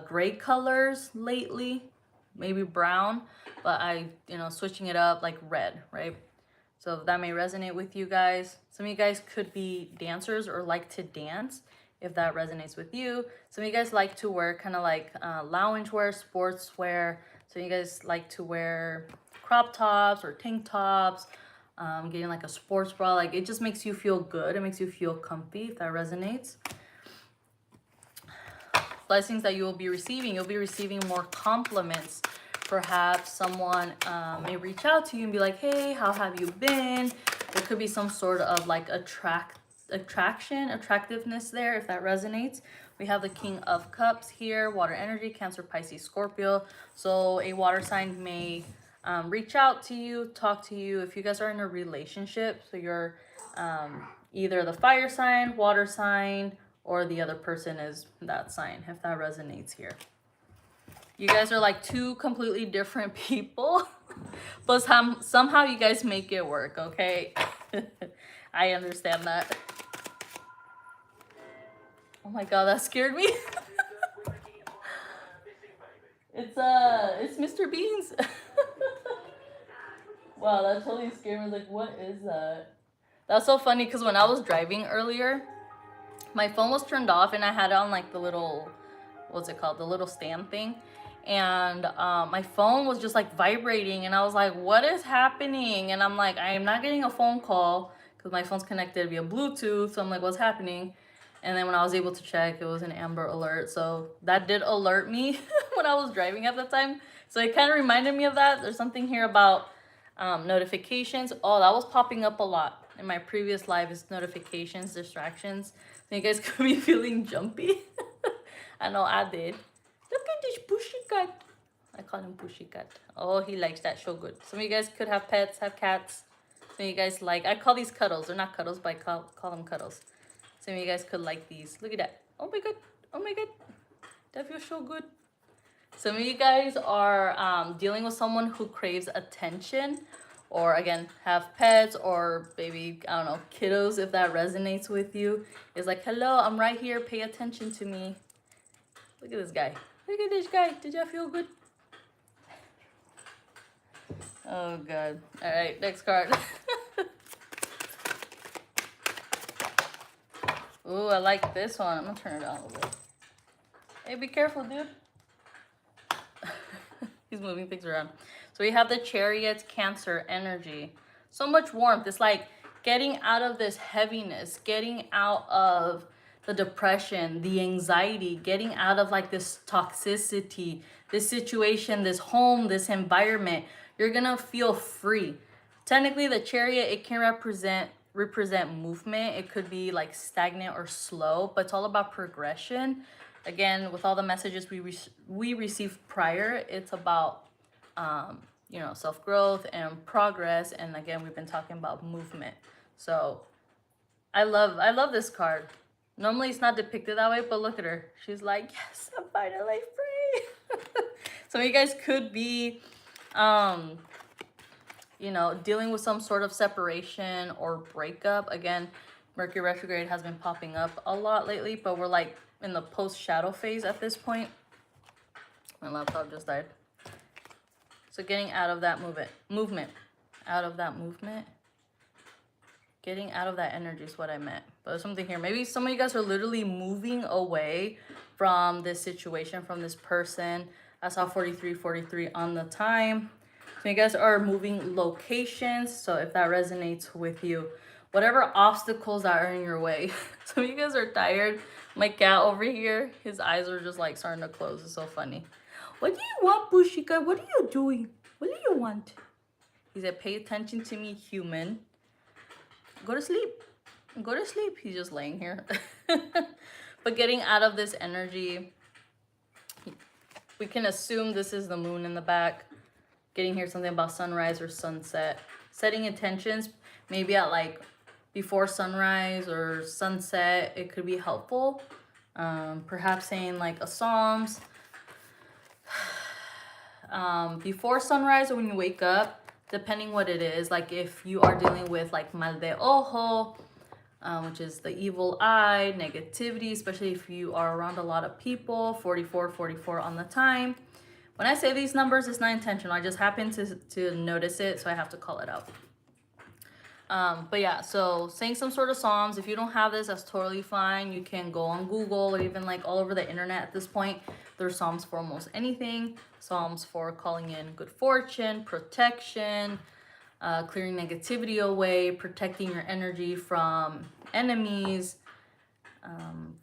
gray colors lately. maybe brown, but I, you know, switching it up like red, right? So that may resonate with you guys. Some of you guys could be dancers or like to dance if that resonates with you. Some of you guys like to wear kind of like lounge wear, sports wear. So you guys like to wear crop tops or tank tops, getting like a sports bra. Like it just makes you feel good. It makes you feel comfy if that resonates. Blessings that you will be receiving. You'll be receiving more compliments. Perhaps someone may reach out to you and be like, hey, how have you been? There could be some sort of like attractiveness there if that resonates. We have the King of Cups here, water energy, Cancer, Pisces, Scorpio. So a water sign may reach out to you, talk to you. If you guys are in a relationship, so you're either the fire sign, water sign, or the other person is that sign, if that resonates here. You guys are like two completely different people, but somehow you guys make it work, okay? I understand that. Oh my god, that scared me. It's Mr. Beans. Wow, that totally scared me. Like, what is that? That's so funny because when I was driving earlier, my phone was turned off and I had it on like the little, what's it called? The little stand thing. And my phone was just like vibrating and I was like, what is happening? And I'm like, I am not getting a phone call because my phone's connected via Bluetooth. So I'm like, what's happening? And then when I was able to check, it was an Amber Alert. So that did alert me when I was driving at the time. So it kind of reminded me of that. There's something here about notifications. Oh, that was popping up a lot in my previous live, is notifications, distractions. So you guys could be feeling jumpy. I know I did. Look at this pussycat. I call him pussycat. Oh, he likes that so good. Some of you guys could have pets, have cats. Some of you guys like, I call these cuddles. They're not cuddles, but I call them cuddles. Some of you guys could like these. Look at that. Oh my god. Oh my god. That feels so good. Some of you guys are dealing with someone who craves attention, or again, have pets or maybe, I don't know, kiddos, if that resonates with you. It's like, hello, I'm right here. Pay attention to me. Look at this guy. Look at this guy. Did y'all feel good? Oh, God. All right, next card. Ooh, I like this one. I'm going to turn it down a little bit. Hey, be careful, dude. He's moving things around. So we have the Chariot, Cancer energy. So much warmth. It's like getting out of this heaviness, getting out of the depression, the anxiety, getting out of like this toxicity, this situation, this home, this environment. You're gonna feel free. Technically, the Chariot, it can represent movement. It could be like stagnant or slow, but it's all about progression. Again, with all the messages we received prior, it's about you know, self-growth and progress. And again, we've been talking about movement. So I love this card. Normally it's not depicted that way, but look at her. She's like, yes, I'm finally free. Some of you guys could be you know, dealing with some sort of separation or breakup. Again, Mercury retrograde has been popping up a lot lately, but we're like in the post-shadow phase at this point. My laptop just died. So getting out of that movement, out of that movement, getting out of that energy is what I meant. But there's something here. Maybe some of you guys are literally moving away from this situation, from this person. I saw 43 on the time. So you guys are moving locations. So if that resonates with you, whatever obstacles that are in your way. Some of you guys are tired. My cat over here, his eyes are just like starting to close. It's so funny. What do you want, Bushika? What are you doing? What do you want? He said, pay attention to me, human. Go to sleep. Go to sleep. He's just laying here. But getting out of this energy, we can assume this is the moon in the back. Getting here something about sunrise or sunset. Setting intentions, maybe at like before sunrise or sunset, it could be helpful. Perhaps saying like a Psalms. Before sunrise or when you wake up, depending what it is. Like if you are dealing with like mal de ojo, which is the evil eye, negativity, especially if you are around a lot of people, 44 on the time. When I say these numbers, it's not intentional. I just happen to notice it, so I have to call it out. But yeah, so saying some sort of psalms. If you don't have this, that's totally fine. You can go on Google or even like all over the internet at this point. There's psalms for almost anything. Psalms for calling in good fortune, protection, clearing negativity away, protecting your energy from enemies,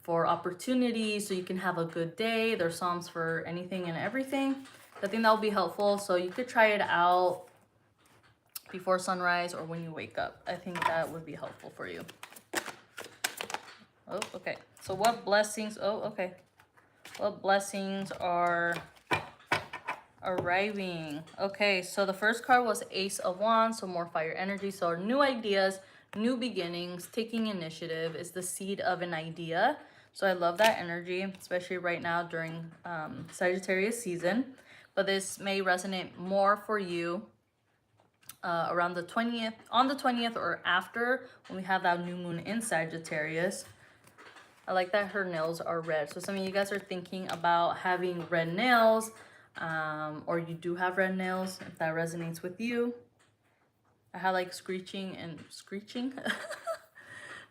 for opportunities so you can have a good day. There's psalms for anything and everything. I think that will be helpful. So you could try it out before sunrise or when you wake up. I think that would be helpful for you. Oh, okay. So what blessings? Oh, okay. What blessings are arriving? Okay, so the first card was Ace of Wands, so more fire energy. So new ideas, new beginnings, taking initiative is the seed of an idea. So I love that energy, especially right now during Sagittarius season. But this may resonate more for you around the 20th, on the 20th or after, when we have that new moon in Sagittarius. I like that her nails are red. So some of you guys are thinking about having red nails, or you do have red nails, if that resonates with you. I have like screeching and screeching.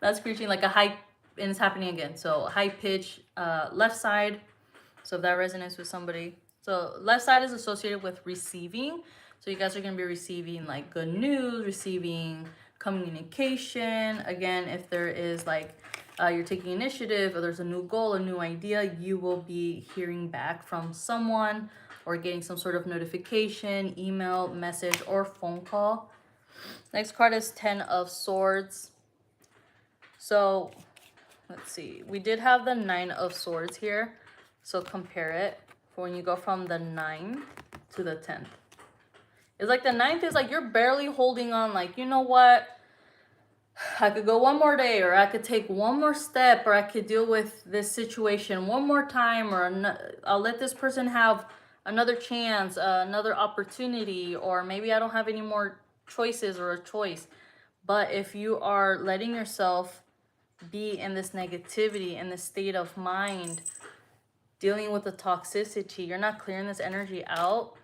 Not screeching, like a high, and it's happening again. So high pitch, left side. So if that resonates with somebody. So left side is associated with receiving. So you guys are going to be receiving like good news, receiving communication. Again, if there is like you're taking initiative or there's a new goal, a new idea, you will be hearing back from someone or getting some sort of notification, email, message, or phone call. Next card is 10 of Swords. So let's see. We did have the 9 of Swords here. So compare it for when you go from the 9 to the 10th. It's like the 9th is like you're barely holding on, like, you know what? I could go one more day, or I could take one more step, or I could deal with this situation one more time, or I'll let this person have another chance, another opportunity, or maybe I don't have any more choices or a choice. But if you are letting yourself be in this negativity, in this state of mind, dealing with the toxicity, you're not clearing this energy out,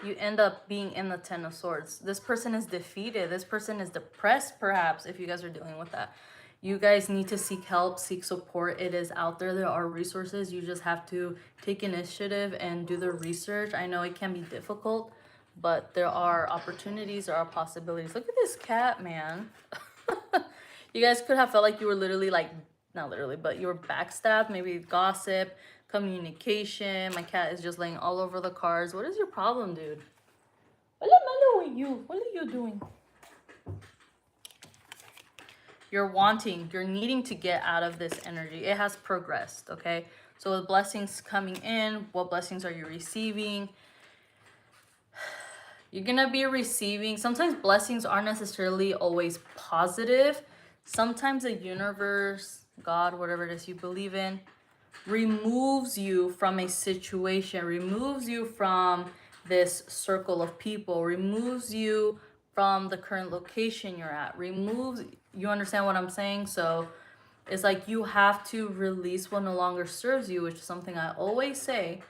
you end up being in the 10 of Swords. This person is defeated. This person is depressed, perhaps, if you guys are dealing with that. You guys need to seek help, seek support. It is out there. There are resources. You just have to take initiative and do the research. I know it can be difficult, but there are opportunities, there are possibilities. Look at this cat, man. You guys could have felt like you were literally like, not literally, but you were backstabbed, maybe gossip, communication. My cat is just laying all over the cards. What is your problem, dude? What are you doing? You're needing to get out of this energy. It has progressed, okay? So with blessings coming in, what blessings are you receiving? You're gonna be receiving, sometimes blessings aren't necessarily always positive. Sometimes the universe, God, whatever it is you believe in, removes you from a situation, removes you from this circle of people, removes you from the current location you're at, removes, you understand what I'm saying? So it's like you have to release what no longer serves you, which is something I always say.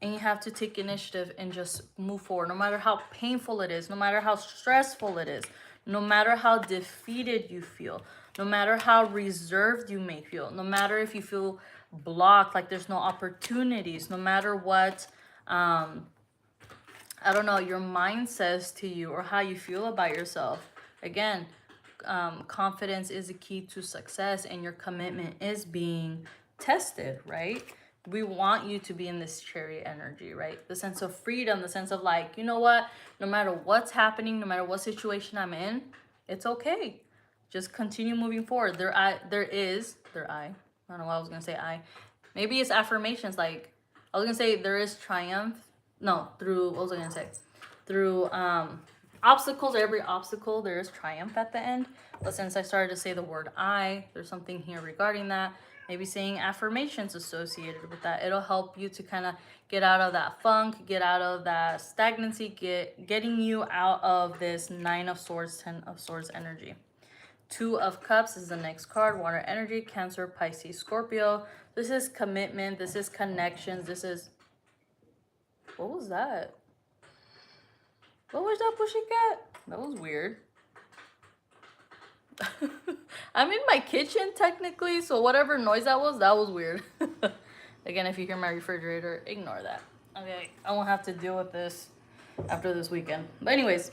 And you have to take initiative and just move forward, no matter how painful it is, no matter how stressful it is, no matter how defeated you feel, no matter how reserved you may feel, no matter if you feel blocked, like there's no opportunities, no matter what, I don't know, your mind says to you or how you feel about yourself. Again, confidence is a key to success, and your commitment is being tested, right? We want you to be in this Chariot energy, right? The sense of freedom, the sense of like, you know what? No matter what's happening, no matter what situation I'm in, it's okay. Just continue moving forward. I don't know why I was gonna say I. Maybe it's affirmations. Like I was gonna say there is triumph. No, through what was I gonna say? Through obstacles, every obstacle there is triumph at the end. But since I started to say the word I, there's something here regarding that. Maybe saying affirmations associated with that. It'll help you to kind of get out of that funk, get out of that stagnancy, getting you out of this 9 of Swords, 10 of Swords energy. Two of Cups is the next card. Water energy, Cancer, Pisces, Scorpio. This is commitment. This is connections. This is... What was that? What was that, pussycat? That was weird. I'm in my kitchen technically, so whatever noise that was weird. Again, if you hear my refrigerator, ignore that. Okay, I won't have to deal with this after this weekend. But anyways,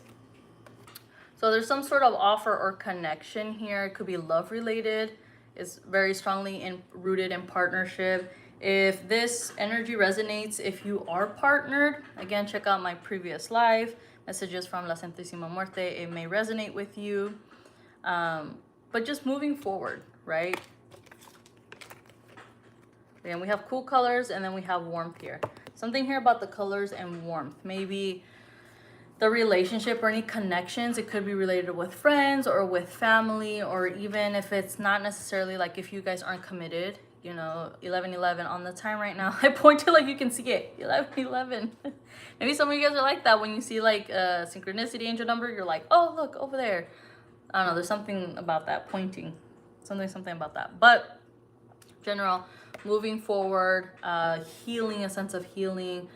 so there's some sort of offer or connection here. It could be love related. It's very strongly rooted in partnership. If this energy resonates, if you are partnered, again, check out my previous live messages from La Santísima Muerte. It may resonate with you. But just moving forward, right? Again, we have cool colors and then we have warmth here. Something here about the colors and warmth. Maybe the relationship or any connections. It could be related with friends or with family, or even if it's not necessarily like if you guys aren't committed, you know, 11:11 on the time right now. I point to like you can see it, 11:11. Maybe some of you guys are like that when you see like a synchronicity angel number, you're like, oh, look over there. I don't know, there's something about that pointing, something about that. But general, moving forward, healing, a sense of healing,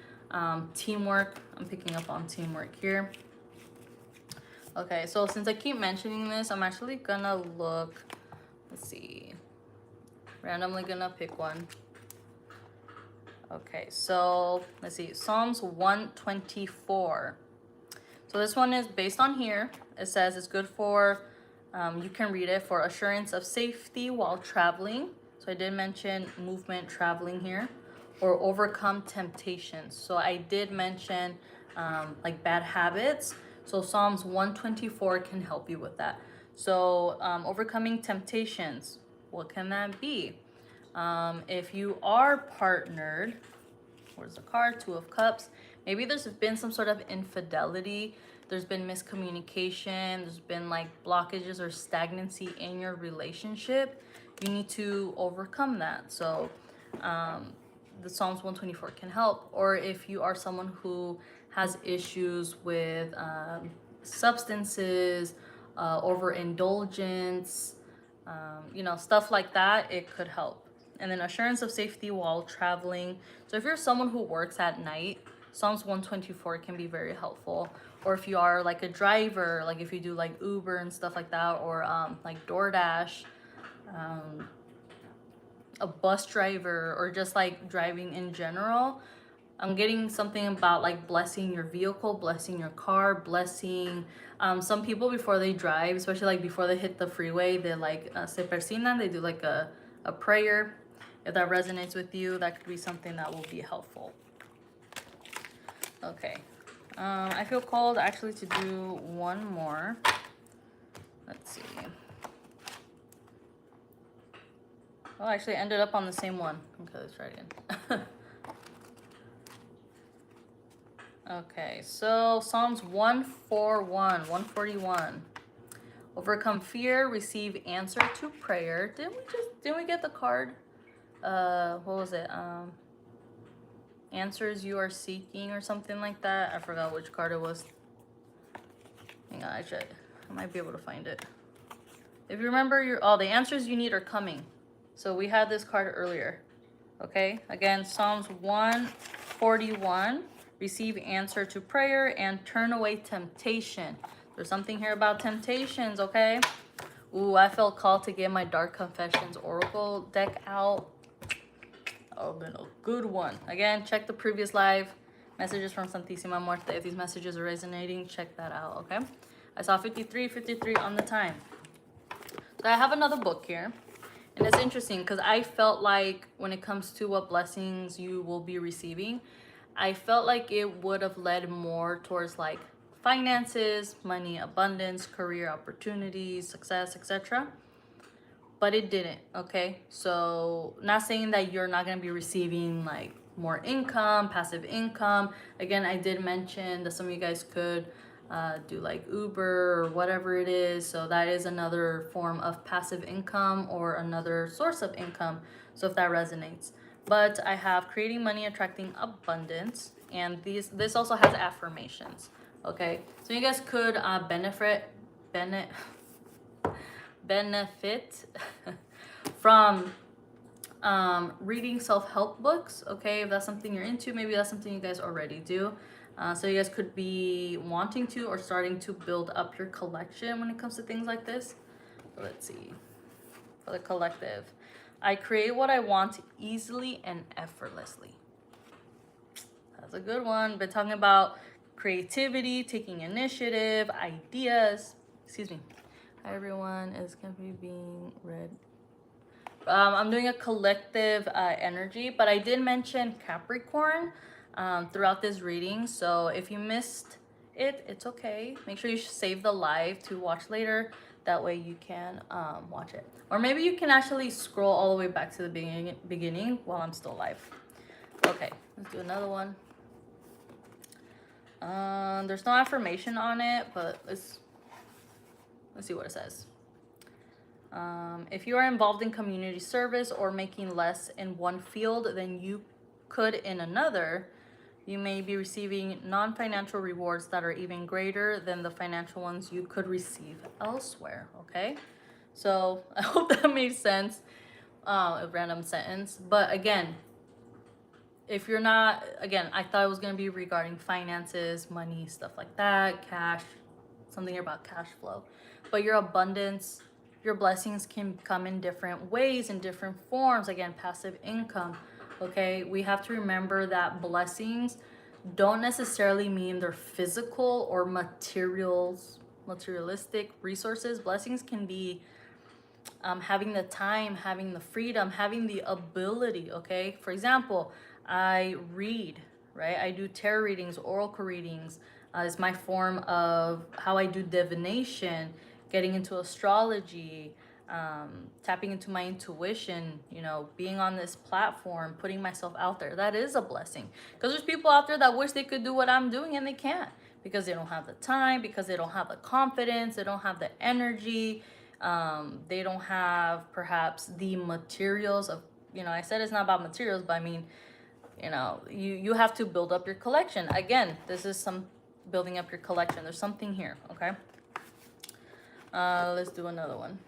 teamwork. I'm picking up on teamwork here. Okay, so since I keep mentioning this, I'm actually gonna look, let's see, randomly gonna pick one. Okay, so let's see, Psalms 124. So this one is based on here. It says it's good for, you can read it, for assurance of safety while traveling. So I did mention movement, traveling here, or overcome temptations. So I did mention like bad habits. So Psalms 124 can help you with that. So overcoming temptations, what can that be? If you are partnered, where's the card? Two of Cups. Maybe there's been some sort of infidelity. There's been miscommunication. There's been like blockages or stagnancy in your relationship. You need to overcome that. So the Psalms 124 can help. Or if you are someone who has issues with substances, overindulgence, you know, stuff like that, it could help. And then assurance of safety while traveling. So if you're someone who works at night, Psalms 124 can be very helpful. Or if you are like a driver, like if you do like Uber and stuff like that, or like DoorDash, a bus driver, or just like driving in general, I'm getting something about like blessing your vehicle, blessing your car, blessing some people before they drive, especially like before they hit the freeway, they like se persignan, they do like a prayer. If that resonates with you, that could be something that will be helpful. Okay, I feel called actually to do one more. Let's see. Oh, actually I ended up on the same one. Okay, let's try again. Okay, so Psalms 141. Overcome fear, receive answer to prayer. Didn't we get the card? What was it? Answers you are seeking or something like that. I forgot which card it was. Hang on, I might be able to find it. If you remember, the answers you need are coming. So we had this card earlier. Okay, again, Psalms 141. Receive answer to prayer and turn away temptation. There's something here about temptations, okay? Ooh, I felt called to get my Dark Confessions Oracle deck out. Oh, been a good one. Again, check the previous live messages from Santísima Muerte. If these messages are resonating, check that out, okay? I saw 53 on the time. So I have another book here. And it's interesting because I felt like when it comes to what blessings you will be receiving, I felt like it would have led more towards like finances, money, abundance, career opportunities, success, etc. But it didn't, okay? So not saying that you're not going to be receiving like more income, passive income. Again, I did mention that some of you guys could do like Uber or whatever it is. So that is another form of passive income or another source of income. So if that resonates. But I have creating money, attracting abundance, and this also has affirmations. Okay, so you guys could benefit from reading self-help books. Okay, if that's something you're into, maybe that's something you guys already do. So you guys could be wanting to or starting to build up your collection when it comes to things like this. Let's see. For the collective, I create what I want easily and effortlessly. That's a good one. Been talking about creativity, taking initiative, ideas. Excuse me. Hi everyone, is gonna be being read. I'm doing a collective energy, but I did mention Capricorn throughout this reading. So if you missed it, it's okay. Make sure you save the live to watch later. That way you can watch it. Or maybe you can actually scroll all the way back to the beginning while I'm still live. Okay, let's do another one. There's no affirmation on it, but let's see what it says. If you are involved in community service or making less in one field than you could in another, you may be receiving non-financial rewards that are even greater than the financial ones you could receive elsewhere. Okay, so I hope that made sense. A random sentence, but again, if you're not, again, I thought it was going to be regarding finances, money, stuff like that, cash, something about cash flow, but your abundance, your blessings can come in different ways, in different forms. Again, passive income. Okay, we have to remember that blessings don't necessarily mean they're physical or materialistic resources. Blessings can be having the time, having the freedom, having the ability. Okay, for example, I read, right? I do tarot readings, oracle readings. It's my form of how I do divination, getting into astrology, tapping into my intuition, you know, being on this platform, putting myself out there. That is a blessing. Because there's people out there that wish they could do what I'm doing and they can't because they don't have the time, because they don't have the confidence, they don't have the energy, they don't have perhaps the materials of, you know, I said it's not about materials, but I mean, you know, you have to build up your collection. Again, this is some building up your collection. There's something here. Okay, let's do another one.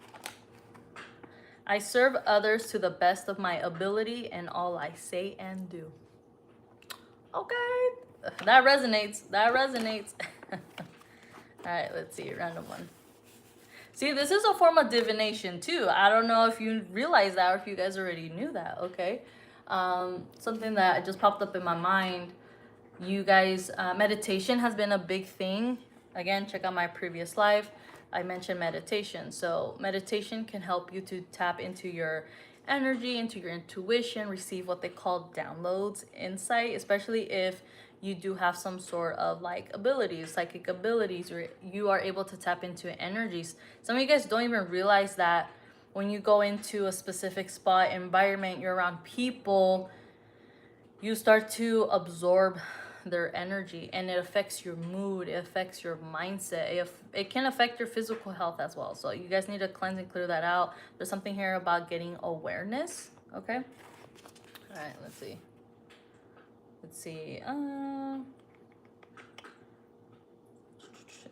I serve others to the best of my ability in all I say and do. Okay, that resonates. That resonates. All right, let's see, random one. See, this is a form of divination too. I don't know if you realize that or if you guys already knew that. Okay, something that just popped up in my mind. You guys, meditation has been a big thing. Again, check out my previous live. I mentioned meditation. So meditation can help you to tap into your energy, into your intuition, receive what they call downloads, insight, especially if you do have some sort of like abilities, psychic abilities, or you are able to tap into energies. Some of you guys don't even realize that when you go into a specific spot, environment, you're around people, you start to absorb their energy and it affects your mood, it affects your mindset, it can affect your physical health as well. So you guys need to cleanse and clear that out. There's something here about getting awareness. Okay, all right, let's see. It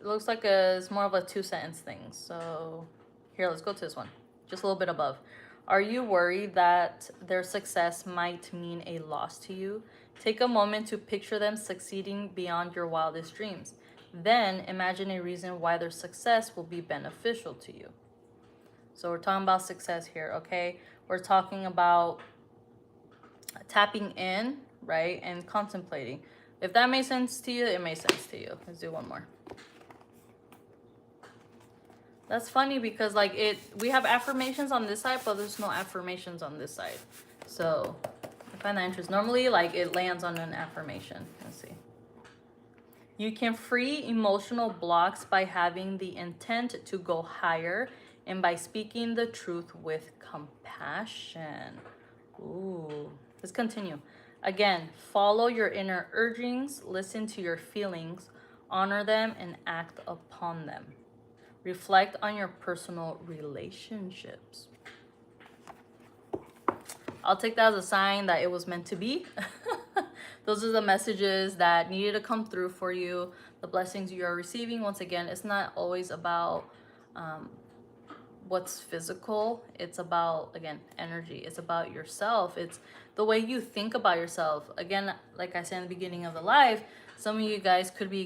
looks like it's more of a 2-sentence thing. So here, let's go to this one, just a little bit above. Are you worried that their success might mean a loss to you? Take a moment to picture them succeeding beyond your wildest dreams. Then imagine a reason why their success will be beneficial to you. So we're talking about success here, okay? We're talking about tapping in, right? And contemplating. If that made sense to you, it made sense to you. Let's do one more. That's funny because like we have affirmations on this side, but there's no affirmations on this side. So I find that interesting. Normally like it lands on an affirmation. Let's see. You can free emotional blocks by having the intent to go higher and by speaking the truth with compassion. Ooh, let's continue. Again, follow your inner urgings, listen to your feelings, honor them, and act upon them. Reflect on your personal relationships. I'll take that as a sign that it was meant to be. Those are the messages that needed to come through for you. The blessings you are receiving. Once again, it's not always about what's physical. It's about, again, energy. It's about yourself. It's the way you think about yourself. Again, like I said in the beginning of the live, some of you guys could be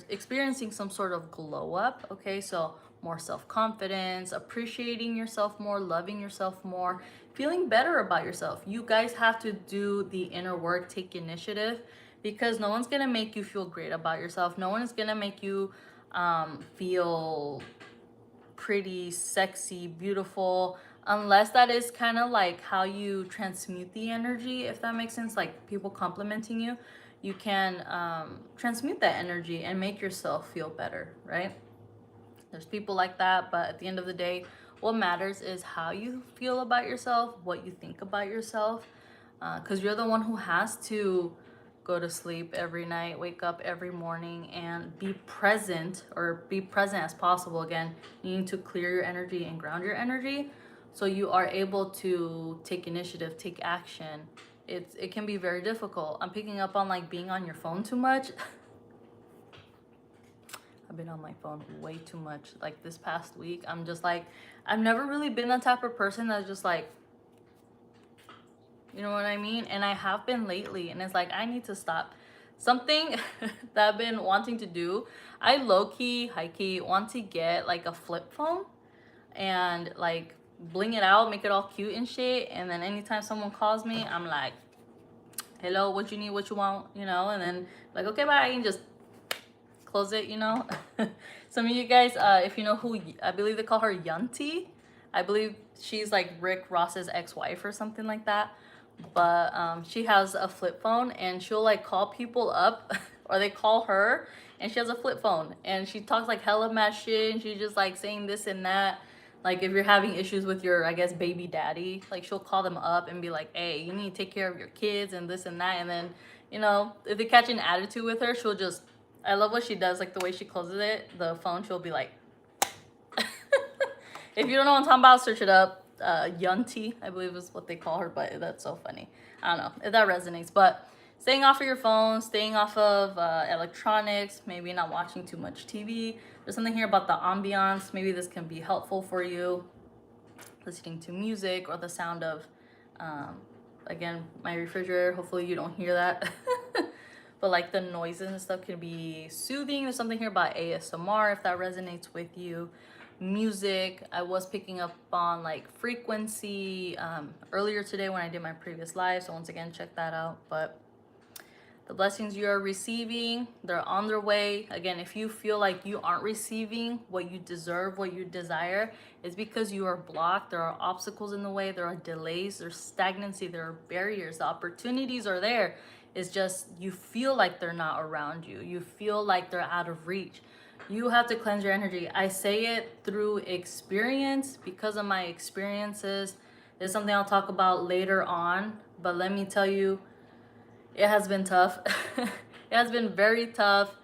experiencing some sort of glow up. Okay, so more self-confidence, appreciating yourself more, loving yourself more, feeling better about yourself. You guys have to do the inner work, take initiative, because no one's gonna make you feel great about yourself. No one is gonna make you feel pretty, sexy, beautiful, unless that is kind of like how you transmute the energy, if that makes sense. Like people complimenting you, you can transmute that energy and make yourself feel better, right? There's people like that, but at the end of the day, what matters is how you feel about yourself, what you think about yourself, because you're the one who has to go to sleep every night, wake up every morning, and be present, or be present as possible. Again, you need to clear your energy and ground your energy so you are able to take initiative, take action. It can be very difficult. I'm picking up on like being on your phone too much. I've been on my phone way too much. Like this past week, I'm just like, I've never really been the type of person that's just like, you know what I mean? And I have been lately, and it's like, I need to stop. Something that I've been wanting to do, I low-key, high-key want to get like a flip phone and like bling it out, make it all cute and shit. And then anytime someone calls me, I'm like, hello, what you need, what you want, you know? And then like, okay, bye, and just close it, you know? Some of you guys, if you know who, I believe they call her Yunti. I believe she's like Rick Ross's ex-wife or something like that. But she has a flip phone, and she'll like call people up or they call her, and she has a flip phone, and she talks like hella mad shit, and she's just like saying this and that. Like if you're having issues with your, I guess, baby daddy, like she'll call them up and be like, hey, you need to take care of your kids and this and that. And then, you know, if they catch an attitude with her, she'll just, I love what she does, like the way she closes it, the phone, she'll be like, if you don't know what I'm talking about, search it up. Yunti, I believe is what they call her, but that's so funny. I don't know if that resonates, but staying off of your phone, staying off of electronics, maybe not watching too much TV. There's something here about the ambiance. Maybe this can be helpful for you. Listening to music or the sound of, again, my refrigerator. Hopefully you don't hear that. But like the noises and stuff can be soothing. There's something here about ASMR if that resonates with you. Music, I was picking up on like frequency earlier today when I did my previous live, so once again check that out. But the blessings you are receiving, they're on their way. Again, if you feel like you aren't receiving what you deserve, what you desire, it's because you are blocked. There are obstacles in the way, there are delays, there's stagnancy, there are barriers. The opportunities are there. It's just you feel like they're not around you, you feel like they're out of reach. You have to cleanse your energy. I say it through experience because of my experiences. There's something I'll talk about later on, but let me tell you, it has been tough. It has been very tough,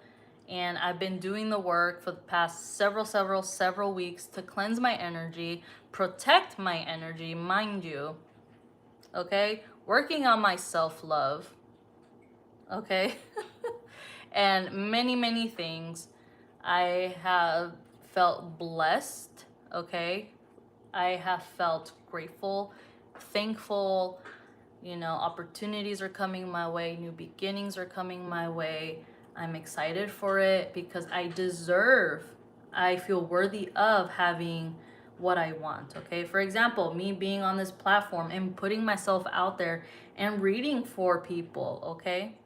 and I've been doing the work for the past several weeks to cleanse my energy, protect my energy, mind you. Okay? Working on my self-love. Okay? And many things. I have felt blessed, okay? I have felt grateful, thankful, you know, opportunities are coming my way, new beginnings are coming my way. I'm excited for it because I feel worthy of having what I want, okay? For example, me being on this platform and putting myself out there and reading for people, okay?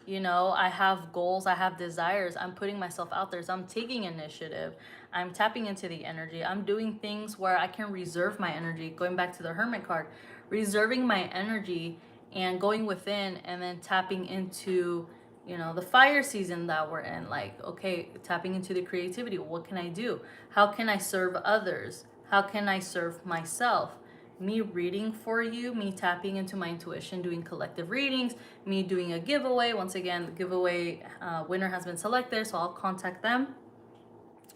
You know, I have goals, I have desires. I'm putting myself out there. So I'm taking initiative. I'm tapping into the energy. I'm doing things where I can reserve my energy. Going back to the Hermit card, reserving my energy and going within and then tapping into, you know, the fire season that we're in. Like, okay, tapping into the creativity. What can I do? How can I serve others? How can I serve myself? Me reading for you, me tapping into my intuition, doing collective readings, me doing a giveaway. Once again, the giveaway winner has been selected, so I'll contact them.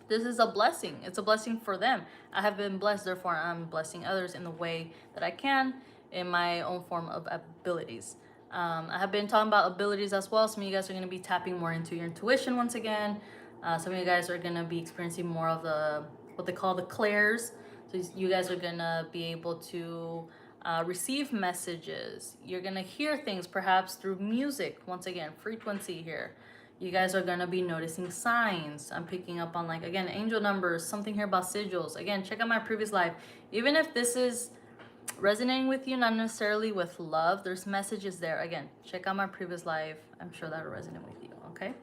This is a blessing. It's a blessing for them. I have been blessed, therefore I'm blessing others in the way that I can in my own form of abilities. I have been talking about abilities as well. Some of you guys are going to be tapping more into your intuition once again. Some of you guys are going to be experiencing more of the what they call the clairs. So you guys are gonna be able to receive messages. You're gonna hear things perhaps through music. Once again, frequency here. You guys are gonna be noticing signs. I'm picking up on, like, again, angel numbers, something here about sigils. Again, check out my previous live. Even if this is resonating with you, not necessarily with love, there's messages there. Again, check out my previous live. I'm sure that'll resonate with you. Okay,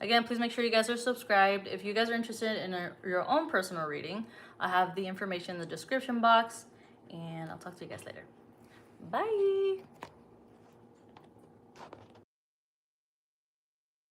again, please make sure you guys are subscribed. If you guys are interested in your own personal reading, I have the information in the description box, and I'll talk to you guys later. Bye.